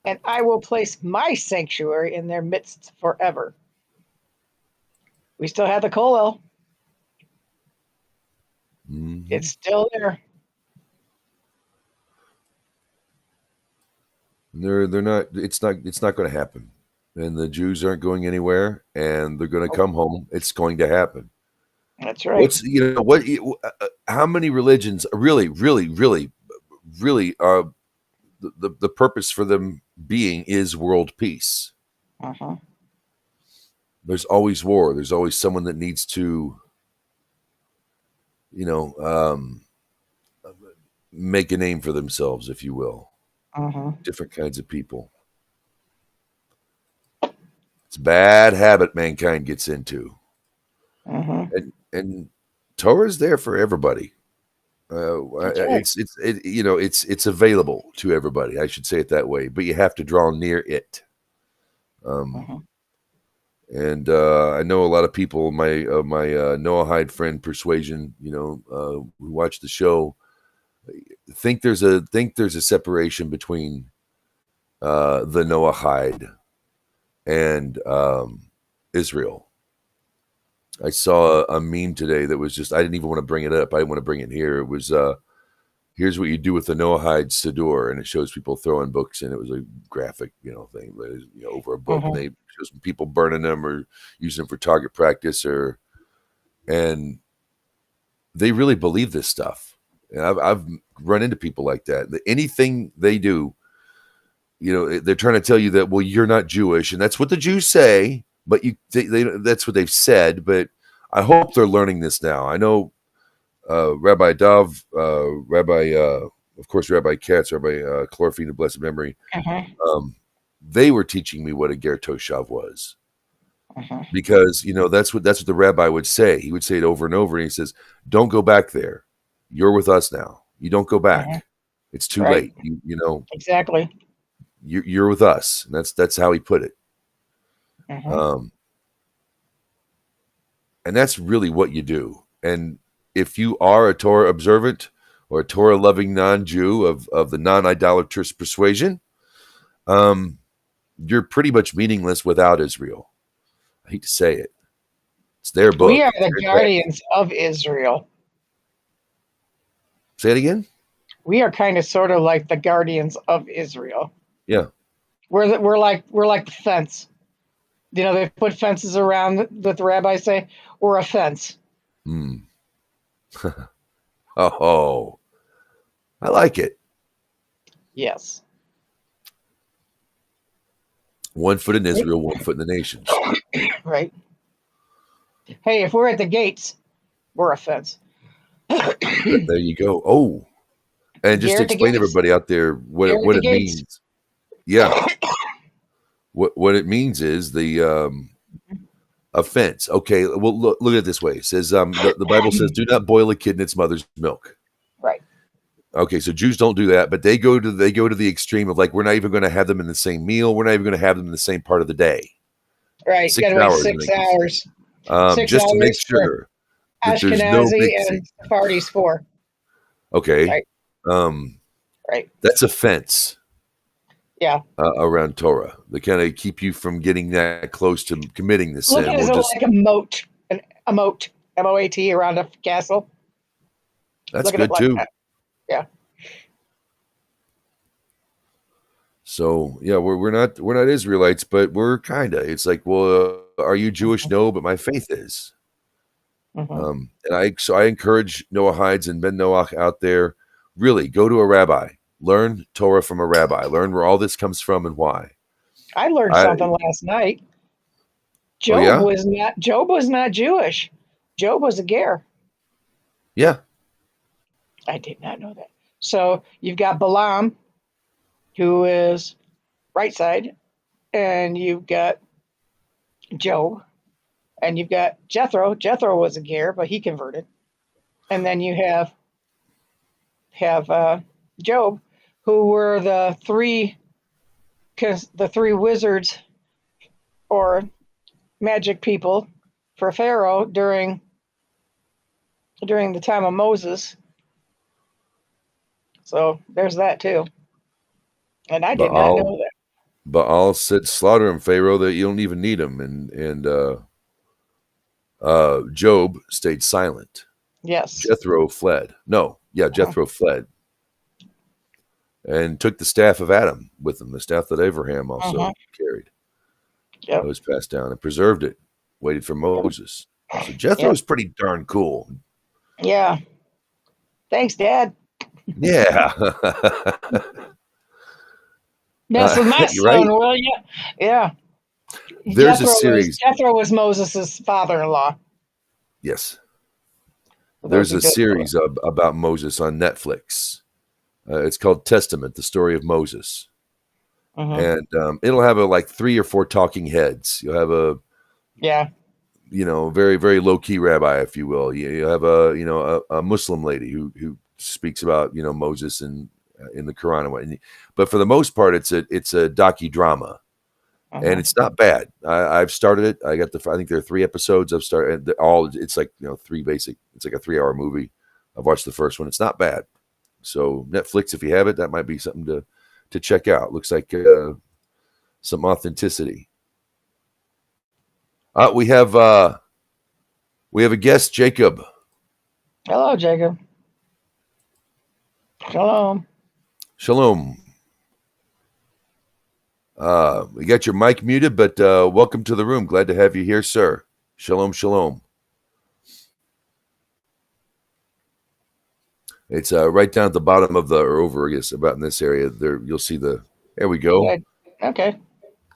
And I will place my sanctuary in their midst forever. We still have the Kollel. Mm-hmm. It's still there. They're not. It's not going to happen. And the Jews aren't going anywhere, and they're going to come home. It's going to happen. That's right. How many religions really are the purpose for them being is world peace? Uh-huh. There's always war. There's always someone that needs to, make a name for themselves, if you will. Uh-huh. Different kinds of people. It's a bad habit mankind gets into. Uh-huh. And Torah's there for everybody. Right. It's available to everybody. I should say it that way, but you have to draw near it. Uh-huh. And I know a lot of people, my Noahide friend Persuasion, who watch the show, think there's a separation between the Noahide and Israel. I saw a meme today that was just, I didn't even want to bring it up. I didn't want to bring it here. It was here's what you do with the Noahide Siddur, and it shows people throwing books, and it was a graphic, thing, over a book, and they shows people burning them or using them for target practice, and they really believe this stuff. And I've run into people like that. Anything they do, they're trying to tell you that, well, you're not Jewish, and that's what the Jews say, but that's what they've said. But I hope they're learning this now. I know Rabbi Dov, of course, Rabbi Katz, Rabbi Chlorophene of blessed memory. They were teaching me what a ger toshav was, because that's what the rabbi would say. He would say it over and over, and he says, "Don't go back there. You're with us now. You don't go back. It's too late. Exactly. You're with us." And that's how he put it. And that's really what you do. And if you are a Torah observant or a Torah loving non-Jew of the non-idolatrous persuasion, you're pretty much meaningless without Israel. I hate to say it. It's their book. We are the guardians of Israel. Say it again? We are kind of sort of like the guardians of Israel. Yeah. We're like the fence. They put fences around that the rabbis say, we're a fence. Oh, I like it. Yes. 1 foot in Israel, 1 foot in the nations. Right. Hey, if we're at the gates, we're a fence. There you go. Oh, and just to explain to everybody out there what it means. Yeah. What it means is the offense. Okay, well look at it this way. It says the Bible says, "Do not boil a kid in its mother's milk." Right. Okay, so Jews don't do that, but they go to the extreme of, like, we're not even going to have them in the same meal. We're not even going to have them in the same part of the day. Right. 6 hours. 6 hours. 6 just hours to make sure that there's no Ashkenazi and Sephardi's 4. Okay. Right. Right. That's offense. Yeah. Around Torah. They kind of keep you from getting that close to committing the sin. Look at it like a moat, M-O-A-T, around a castle. That's good too. That. Yeah. So yeah, we're not Israelites, but we're kinda. It's like, well, are you Jewish? No, but my faith is. And I encourage Noahides and Ben Noach out there, really go to a rabbi, learn Torah from a rabbi, learn where all this comes from and why. I learned something last night. Job was not Jewish. Job was a ger. Yeah. I did not know that. So you've got Balaam, who is right side, and you've got Job, and you've got Jethro. Jethro was a ger, but he converted. And then you have Job, who were the three wizards or magic people for Pharaoh during the time of Moses. So there's that too. And I did not know that. Baal said, "Slaughter him, Pharaoh, that you don't even need him." And Job stayed silent. Yes. Jethro fled. Jethro fled. And took the staff of Adam with him, the staff that Abraham also carried. Yep. It was passed down and preserved it, waited for Moses. So Jethro is pretty darn cool. Yeah. Thanks, Dad. Yeah. Mess with my son, right? Will you? Yeah. There's a series. Jethro was Moses' father-in-law. Yes. There's a series about Moses on Netflix. It's called Testament, the story of Moses. And it'll have like 3 or 4 talking heads. You'll have a very, very low-key rabbi, if you will. You have a Muslim lady who speaks about Moses and in the Quran. But for the most part, it's a docudrama. And it's not bad. I've started it. I think there are 3 episodes. I've started it's like 3 basic. It's like a 3-hour movie. I've watched the first one. It's not bad. So Netflix, if you have it, that might be something to check out. Looks like some authenticity. We have a guest, Jacob. Hello, Jacob. Shalom. Shalom. We got your mic muted, but welcome to the room. Glad to have you here, sir. Shalom, shalom. It's right down at the bottom of or over, I guess, about in this area. There, you'll see there we go. Yeah. Okay.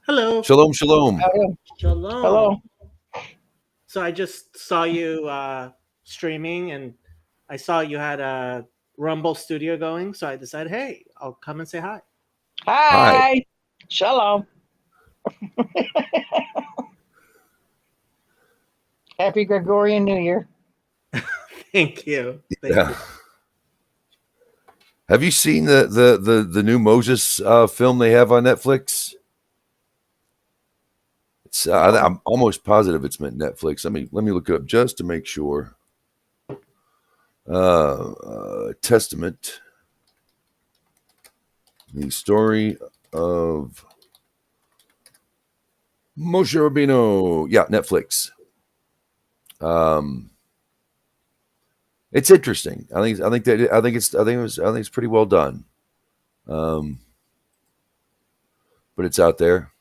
Hello. Shalom, shalom. Shalom. Hello. So I just saw you streaming, and I saw you had a Rumble studio going. So I decided, hey, I'll come and say hi. Hi. Shalom. Happy Gregorian New Year. Thank you. Thank you. Have you seen the new Moses film they have on Netflix? It's I'm almost positive it's meant Netflix. Let me look it up just to make sure. Testament, the story of Moshe Rabbeinu. Yeah, Netflix. It's interesting. I think it's pretty well done. But it's out there.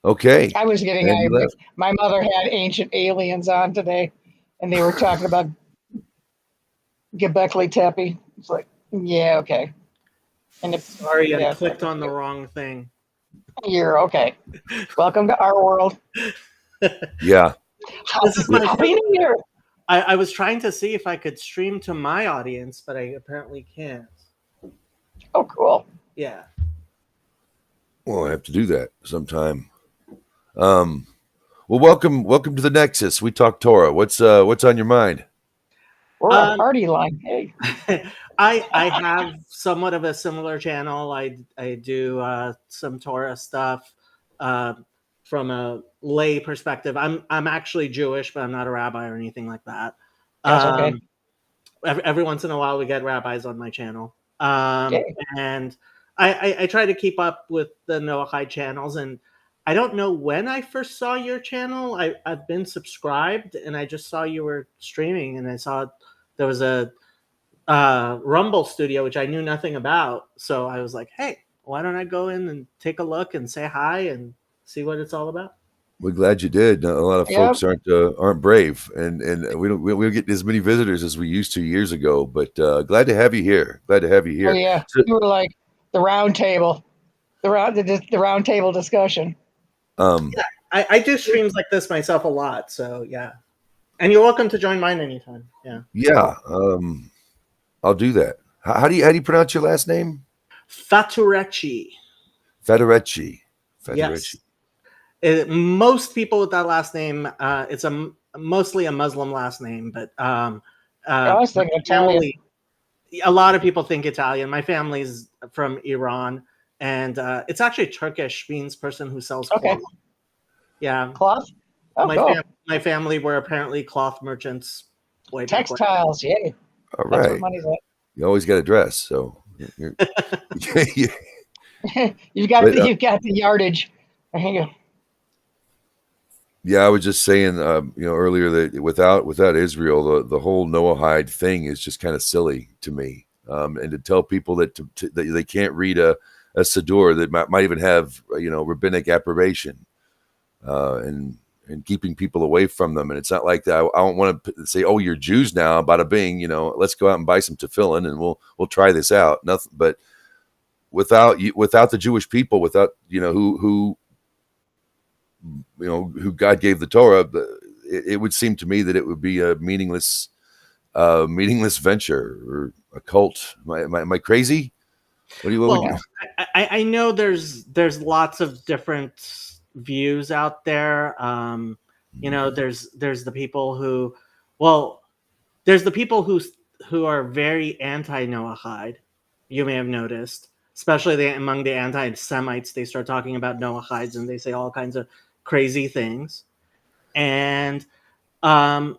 Okay. I was getting angry. My mother had Ancient Aliens on today, and they were talking about Gebekli Tepe. It's like, yeah, okay. And sorry, I clicked on the wrong thing. You're okay. Welcome to our world. Yeah. Happy New Year. I was trying to see if I could stream to my audience, but I apparently can't. Oh, cool. Yeah. Well, I have to do that sometime. Well, welcome to the Nexus. We talk Torah. What's on your mind? We're on party line. Hey. I have somewhat of a similar channel. I do some Torah stuff from a lay perspective. I'm actually Jewish, but I'm not a rabbi or anything like that. That's okay. Every once in a while, we get rabbis on my channel, and I try to keep up with the Noahide channels. And I don't know when I first saw your channel. I've been subscribed, and I just saw you were streaming, and I saw there was a Rumble studio, which I knew nothing about. So I was like, hey, why don't I go in and take a look and say hi and see what it's all about? We're glad you did. A lot of folks aren't brave, and we don't get as many visitors as we used to years ago. But glad to have you here. Glad to have you here. Oh yeah, you were like the round table, the round table discussion. Yeah, I do streams like this myself a lot. So yeah, and you're welcome to join mine anytime. Yeah. Yeah. I'll do that. How do you pronounce your last name? Faturecci. Faturecci. Yes. Most people with that last name, it's mostly a Muslim last name, but I was thinking Italian. A lot of people think Italian. My family's from Iran, and it's actually Turkish, means person who sells cloth. Okay. Yeah. Cloth? Oh, cool. My family were apparently cloth merchants. Textiles, yay. All right. That's where money's at. You always got a dress, so you've got the yardage. There you go. Yeah, I was just saying, earlier that without Israel, the whole Noahide thing is just kind of silly to me. And to tell people that that they can't read a Siddur that might even have rabbinic approbation, and keeping people away from them. And it's not like that. I don't want to say, "Oh, you're Jews now." Bada bing, let's go out and buy some tefillin and we'll try this out. Nothing, but without the Jewish people, without who God gave the Torah, it would seem to me that it would be a meaningless venture or a cult. Am I crazy? I know there's lots of different views out there. There's the people who are very anti-Noahide. You may have noticed, especially among the anti-Semites, they start talking about Noahides and they say all kinds of crazy things. And I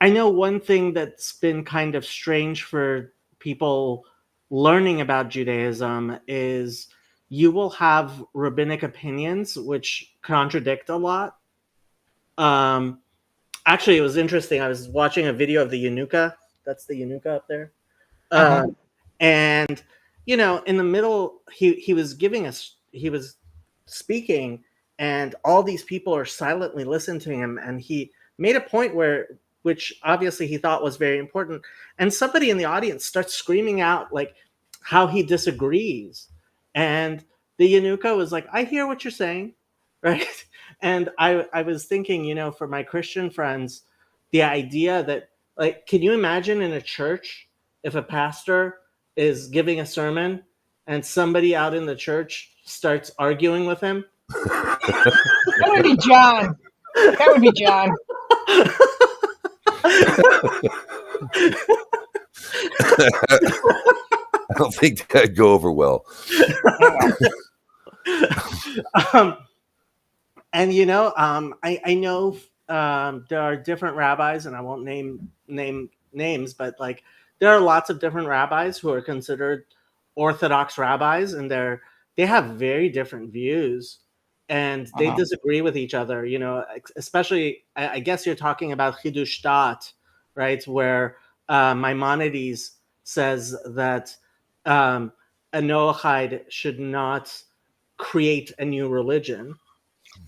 know one thing that's been kind of strange for people learning about Judaism is you will have rabbinic opinions which contradict a lot. Actually, it was interesting. I was watching a video of the Yanuka That's the Yanuka up there. Uh-huh. And you know, in the middle, he was speaking, and all these people are silently listening to him, and he made a point which obviously he thought was very important, and somebody in the audience starts screaming out like how he disagrees, and the Yanuka was like, I hear what you're saying, right? And I was thinking, you know, for my Christian friends, the idea that, like, can you imagine in a church if a pastor is giving a sermon and somebody out in the church starts arguing with him? That would be John. That would be John. I don't think that'd go over well. And you know, I know there are different rabbis, and I won't name names, but like there are lots of different rabbis who are considered Orthodox rabbis, and they have very different views, and they disagree with each other. You know, especially I guess you're talking about Chidush Dat, right? Where Maimonides says that a Noahide should not create a new religion.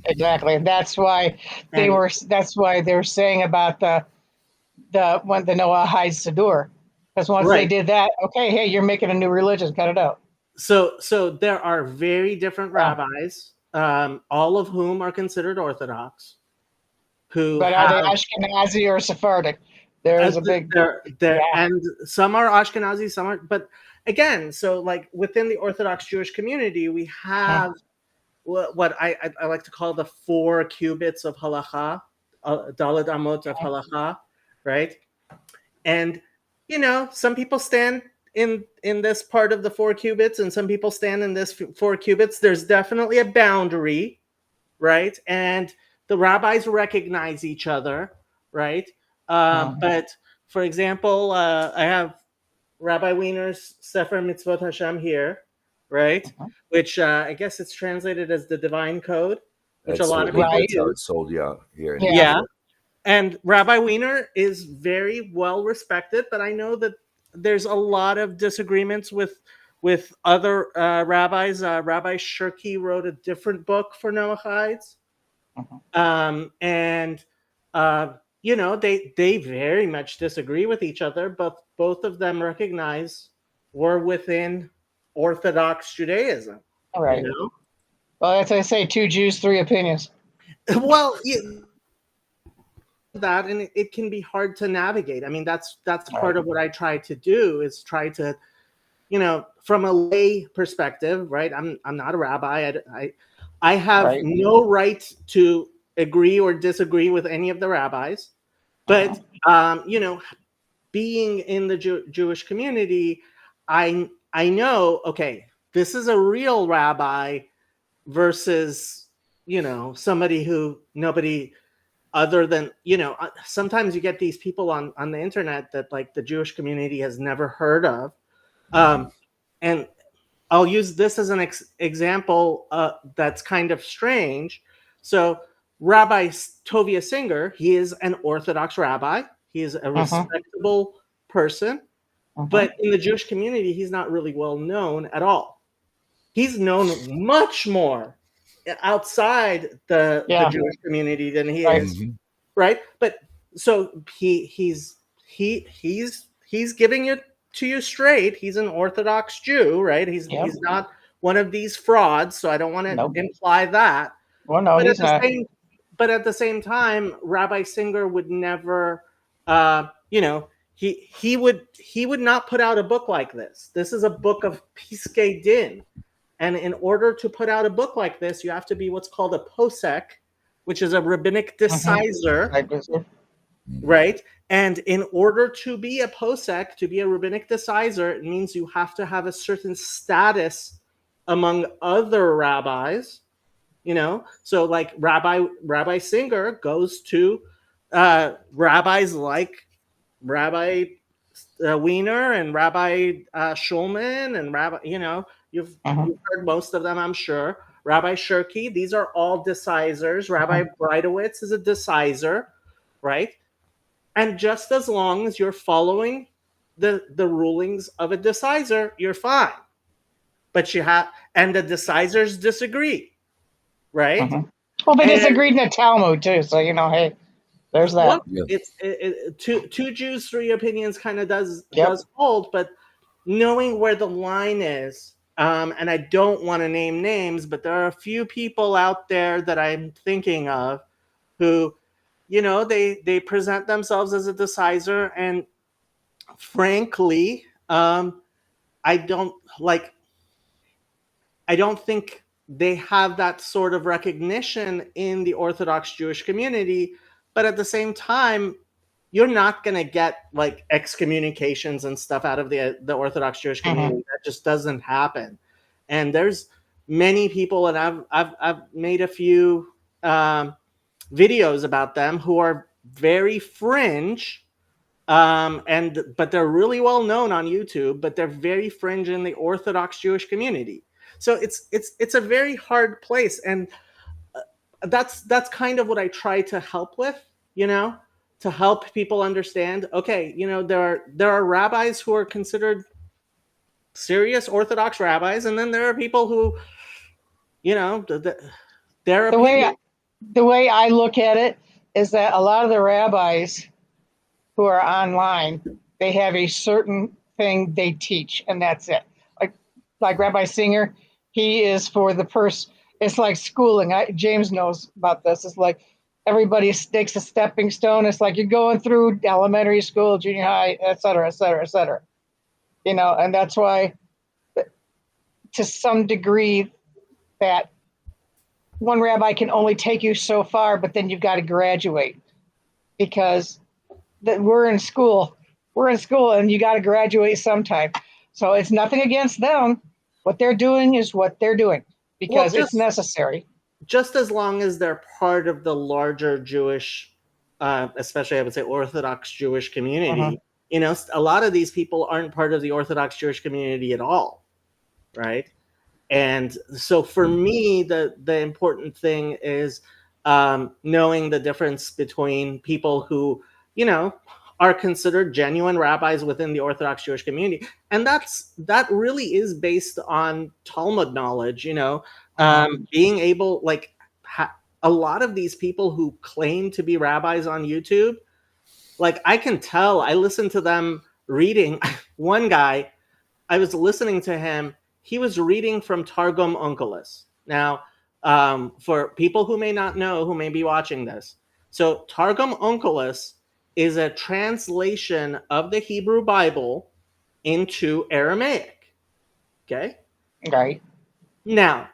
Exactly, and that's why they were saying about the Noahide Siddur, because once they did that, okay, hey, you're making a new religion, cut it out. So there are very different rabbis, all of whom are considered Orthodox. But are they Ashkenazi or Sephardic? There's a big and some are Ashkenazi, some are, but again, so like within the Orthodox Jewish community, we have what I like to call the 4 cubits of halacha, Daled Amot of halacha, right? And you know, some people stand in this part of the 4 cubits, and some people stand in this 4 cubits. There's definitely a boundary, right? And the rabbis recognize each other, right? But for example, I have Rabbi Wiener's Sefer Mitzvot Hashem here, right? Which I guess it's translated as the Divine Code, which a lot of people that's how it's sold, here. Yeah. And Rabbi Wiener is very well respected, but I know that there's a lot of disagreements with other rabbis. Rabbi Shirky wrote a different book for Noachides. And you know, they very much disagree with each other, but both of them recognize we're within Orthodox Judaism. All right. You know? Well, that's what I say, 2 Jews, 3 opinions. Well, that, and it can be hard to navigate. I mean, that's part of what I try to do, is try to, you know, from a lay perspective, right? I'm not a rabbi. I have no right to agree or disagree with any of the rabbis, but you know, being in the Jewish community, I know, okay, this is a real rabbi versus, you know, somebody who nobody other than, you know, sometimes you get these people on the internet that like the Jewish community has never heard of. And I'll use this as an example that's kind of strange. So Rabbi Tovia Singer, he is an Orthodox rabbi. He is a respectable person. But in the Jewish community, he's not really well known at all. He's known much more outside the Jewish community than he is, right? But so he's giving it to you straight. He's an Orthodox Jew, right? He's not one of these frauds. So I don't want to imply that. Well, no, but he's not. But at the same time, Rabbi Singer would never, you know, he would not put out a book like this. This is a book of Piskei Din. And in order to put out a book like this, you have to be what's called a posek, which is a rabbinic decizer, right? And in order to be a posek, to be a rabbinic decizer, it means you have to have a certain status among other rabbis, you know? So like Rabbi Singer goes to rabbis like Rabbi Wiener and Rabbi Schulman and Rabbi, you know, you've heard most of them, I'm sure. Rabbi Shirky, these are all decisors. Rabbi Breitowitz is a decizer, right? And just as long as you're following the rulings of a decisor, you're fine. But and the decisors disagree, right? Mhm. Well, they And disagreed in the Talmud too, so hey, there's that. well, Yeah. two Jews, three opinions kind of does Yep. hold, but knowing where the line is, and I don't want to name names, but there are a few people out there that I'm thinking of who, they present themselves as a decisor, and frankly, I don't think they have that sort of recognition in the Orthodox Jewish community. But at the same time, you're not going to get like excommunications and stuff out of the Orthodox Jewish community. Mhm. That just doesn't happen. And there's many people, and I've made a few videos about them who are very fringe, but they're really well known on YouTube. But they're very fringe in the Orthodox Jewish community. So it's a very hard place, and that's kind of what I try to help with, to help people understand. Okay, there are rabbis who are considered serious Orthodox rabbis, and then there are people who, their opinion. The way I look at it is that a lot of the rabbis who are online, they have a certain thing they teach, and that's it. Like Rabbi Singer, he is for the person. It's like schooling. James knows about this. It's like everybody takes a stepping stone. It's like you're going through elementary school, junior high, et cetera, et cetera, et cetera. And that's why, to some degree, that one rabbi can only take you so far, but then you've got to graduate, because we're in school. We're in school, and you got to graduate sometime. So it's nothing against them. What they're doing is what they're doing, because it's necessary. Just as long as they're part of the larger Jewish, especially I would say Orthodox Jewish community, a lot of these people aren't part of the Orthodox Jewish community at all, right? And so for me, the important thing is knowing the difference between people who, are considered genuine rabbis within the Orthodox Jewish community. And that really is based on Talmud knowledge, being able, a lot of these people who claim to be rabbis on YouTube, I can tell, I listen to them reading. One guy, I was listening to him, he was reading from Targum Onkelos. Now, for people who may not know, who may be watching this, so Targum Onkelos is a translation of the Hebrew Bible into Aramaic. Okay? Right. Now,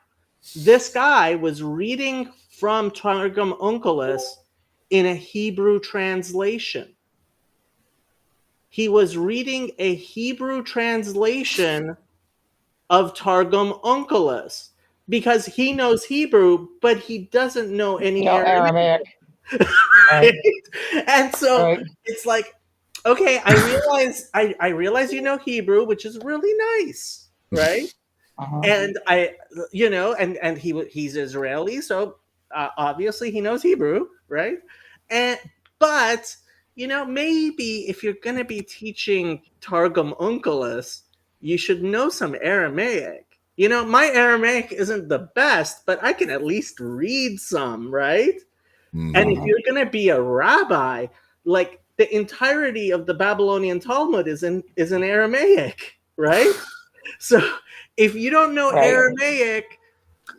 this guy was reading from Targum Onkelos in a Hebrew translation. He was reading a Hebrew translation of Targum Onkelos because he knows Hebrew, but he doesn't know any Aramaic. Right? And so it's like, okay, I realize you know Hebrew, which is really nice, right? And and he's Israeli, so obviously he knows Hebrew, right? But maybe if you're going to be teaching Targum Onkelos, you should know some Aramaic. My Aramaic isn't the best, but I can at least read some, right? Mm-hmm. And if you're going to be a rabbi, the entirety of the Babylonian Talmud is in Aramaic, right? So if you don't know Aramaic,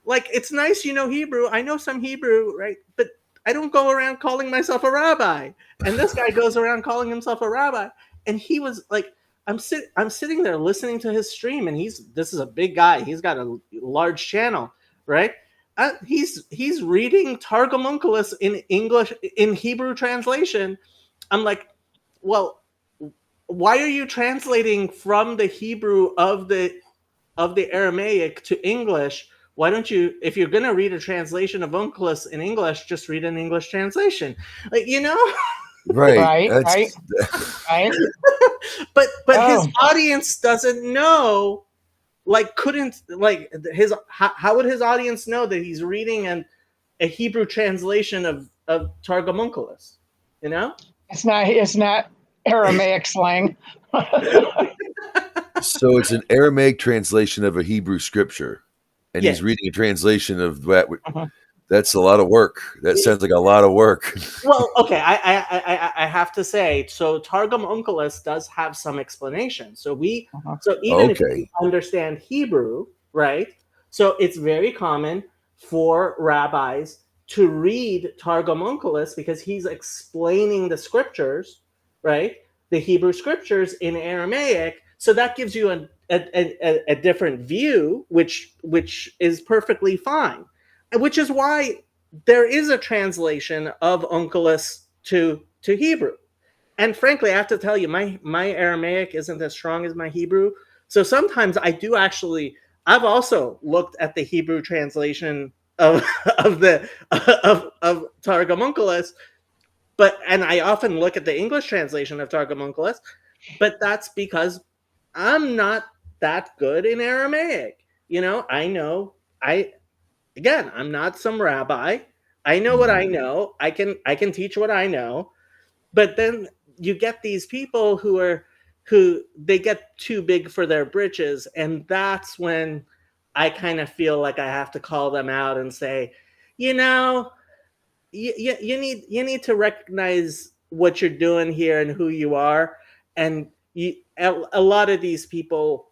it's nice you know Hebrew. I know some Hebrew, right? But I don't go around calling myself a rabbi. And this guy goes around calling himself a rabbi. And he was like, I'm sitting there listening to his stream, and this is a big guy. He's got a large channel, right? He's reading Targum Onkelos in English, in Hebrew translation. I'm like, well, why are you translating from the Hebrew of the Aramaic to English? Why don't you, if you're going to read a translation of Onkelos in English, just read an English translation? Right. But his audience doesn't know. How would his audience know that he's reading a Hebrew translation of Targum Onkelos? It's not Aramaic slang. So it's an Aramaic translation of a Hebrew scripture, and Yes. he's reading a translation of that. Uh-huh. That's a lot of work. That sounds like a lot of work. Well, okay, I have to say, so Targum Onkelos does have some explanation. So Uh-huh. so even if you Okay. understand Hebrew, right? So it's very common for rabbis to read Targum Onkelos because he's explaining the scriptures, right? The Hebrew scriptures in Aramaic. So that gives you a different view, which is perfectly fine. Which is why there is a translation of Onkelos to Hebrew. And frankly, I have to tell you, my Aramaic isn't as strong as my Hebrew. So sometimes I do actually. I've also looked at the Hebrew translation of of Targum Onkelos, and I often look at the English translation of Targum Onkelos, but that's because I'm not that good in Aramaic. I'm not some rabbi. I know what I know. I can teach what I know. But then you get these people who they get too big for their britches, and that's when I kind of feel like I have to call them out and say, you know, you need to recognize what you're doing here and who you are. And a lot of these people,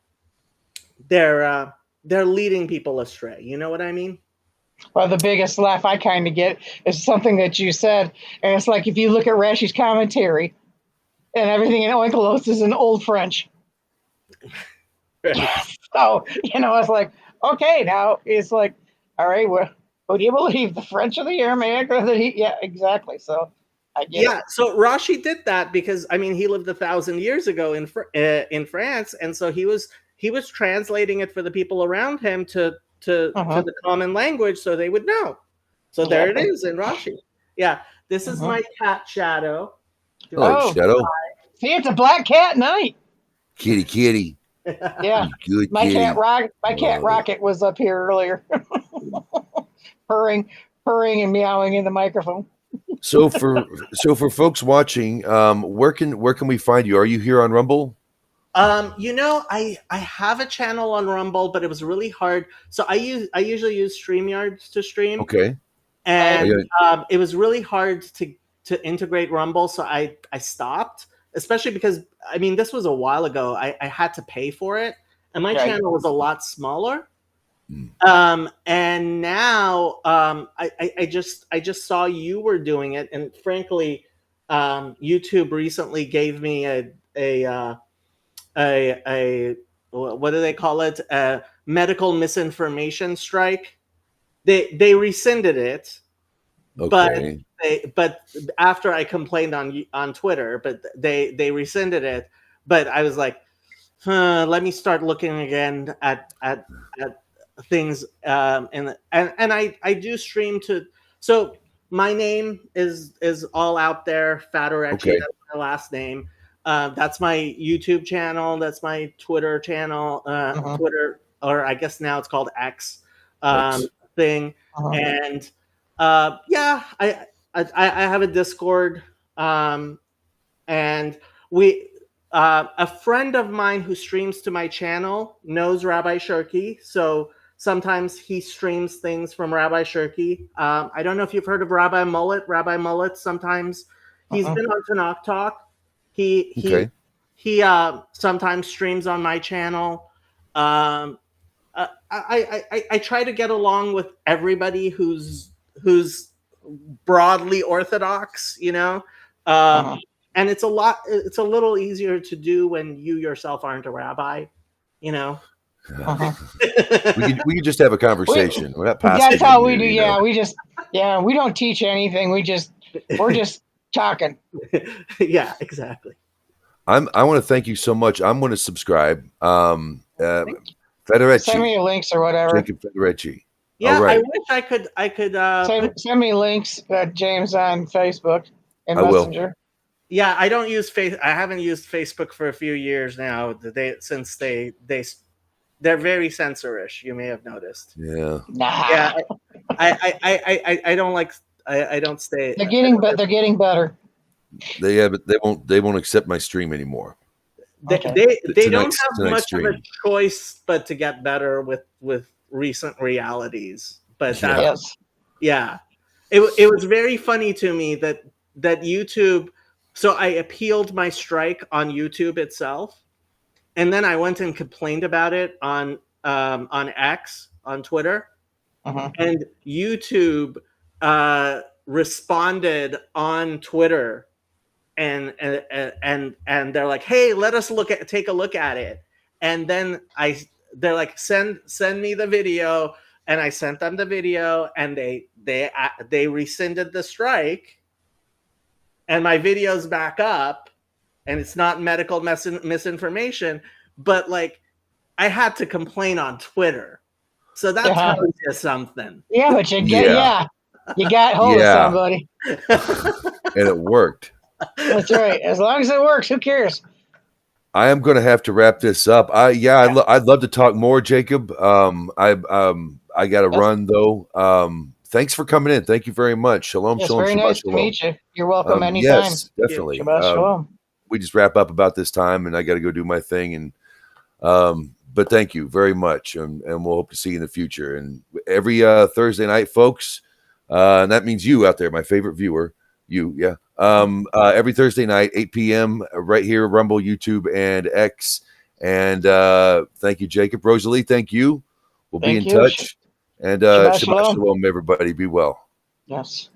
they're leading people astray. You know what I mean? Well, the biggest laugh I kind of get is something that you said, and it's like if you look at Rashi's commentary, and everything in Oinkelos is in Old French. So it's like, okay, now it's like, all right, well, who do you believe, the French or the Aramaic or yeah, exactly. So I get it. So Rashi did that because he lived 1,000 years ago in France, and so he was translating it for the people around him to the common language, so they would know. So there it is in Rashi. Yeah, this is my cat Shadow. Hello, Shadow. See, it's a black cat night. Kitty. Yeah, Good my kitty. cat Rocket was up here earlier, purring and meowing in the microphone. So for folks watching, where can we find you? Are you here on Rumble? I have a channel on Rumble, but it was really hard. So I usually use StreamYard to stream. Okay. And it was really hard to integrate Rumble, so I stopped. Especially because this was a while ago. I had to pay for it, and my channel was a lot smaller. And now I just saw you were doing it, and frankly, YouTube recently gave me a what do they call it? A medical misinformation strike. They rescinded it. Okay. But after I complained on Twitter, but they rescinded it. But I was like, let me start looking again at things. And I do stream to. So my name is all out there. Fatorecci, Okay. that's my last name. That's my YouTube channel. That's my Twitter channel. Twitter, or I guess now it's called X thing. And I have a Discord, and we a friend of mine who streams to my channel knows Rabbi Shirky, so sometimes he streams things from Rabbi Shirky. I don't know if you've heard of Rabbi Mullet. Rabbi Mullet, sometimes he's been on Tanakh Talk. He sometimes streams on my channel. I try to get along with everybody who's broadly Orthodox, and it's a little easier to do when you yourself aren't a rabbi, We could just have a conversation. We're not passing. That's how we do. Yeah, we don't teach anything. We're just talking. Yeah, exactly. I want to thank you so much. I'm going to subscribe. Federecci. Send me links or whatever. Jacob Federecci. Yeah, all right. I wish I could. Send me links, James, on Facebook and Messenger. Will. Yeah, I don't use I haven't used Facebook for a few years now. Since they're very censorish. You may have noticed. Yeah. Yeah. I don't like. I don't stay. They're getting better. They won't accept my stream anymore. They don't have much of a choice but to get better with recent realities. But yeah, it was very funny to me that YouTube. So I appealed my strike on YouTube itself, and then I went and complained about it on X, on Twitter, and YouTube responded on Twitter. And they're like, hey, let us take a look at it. And then they're like, send me the video, and I sent them the video, and they rescinded the strike, and my video's back up, and it's not medical misinformation, but like I had to complain on Twitter, so that tells you something. Yeah, but you got hold of somebody, and it worked. That's right. As long as it works, who cares? I am going to have to wrap this up. I'd love to talk more, Jacob. I got to run though. Thanks for coming in. Thank you very much. Shalom, shalom. Very nice to meet you. You're welcome anytime. Yes, definitely. Shalom. We just wrap up about this time, and I got to go do my thing. And but thank you very much, and we'll hope to see you in the future. And every Thursday night, folks, and that means you out there, my favorite viewer. Every Thursday night, 8 p.m. right here, Rumble, YouTube, and X. And thank you, Jacob. Rosalie, thank you. We'll be in touch. And Shabbat Shalom, everybody. Be well. Yes.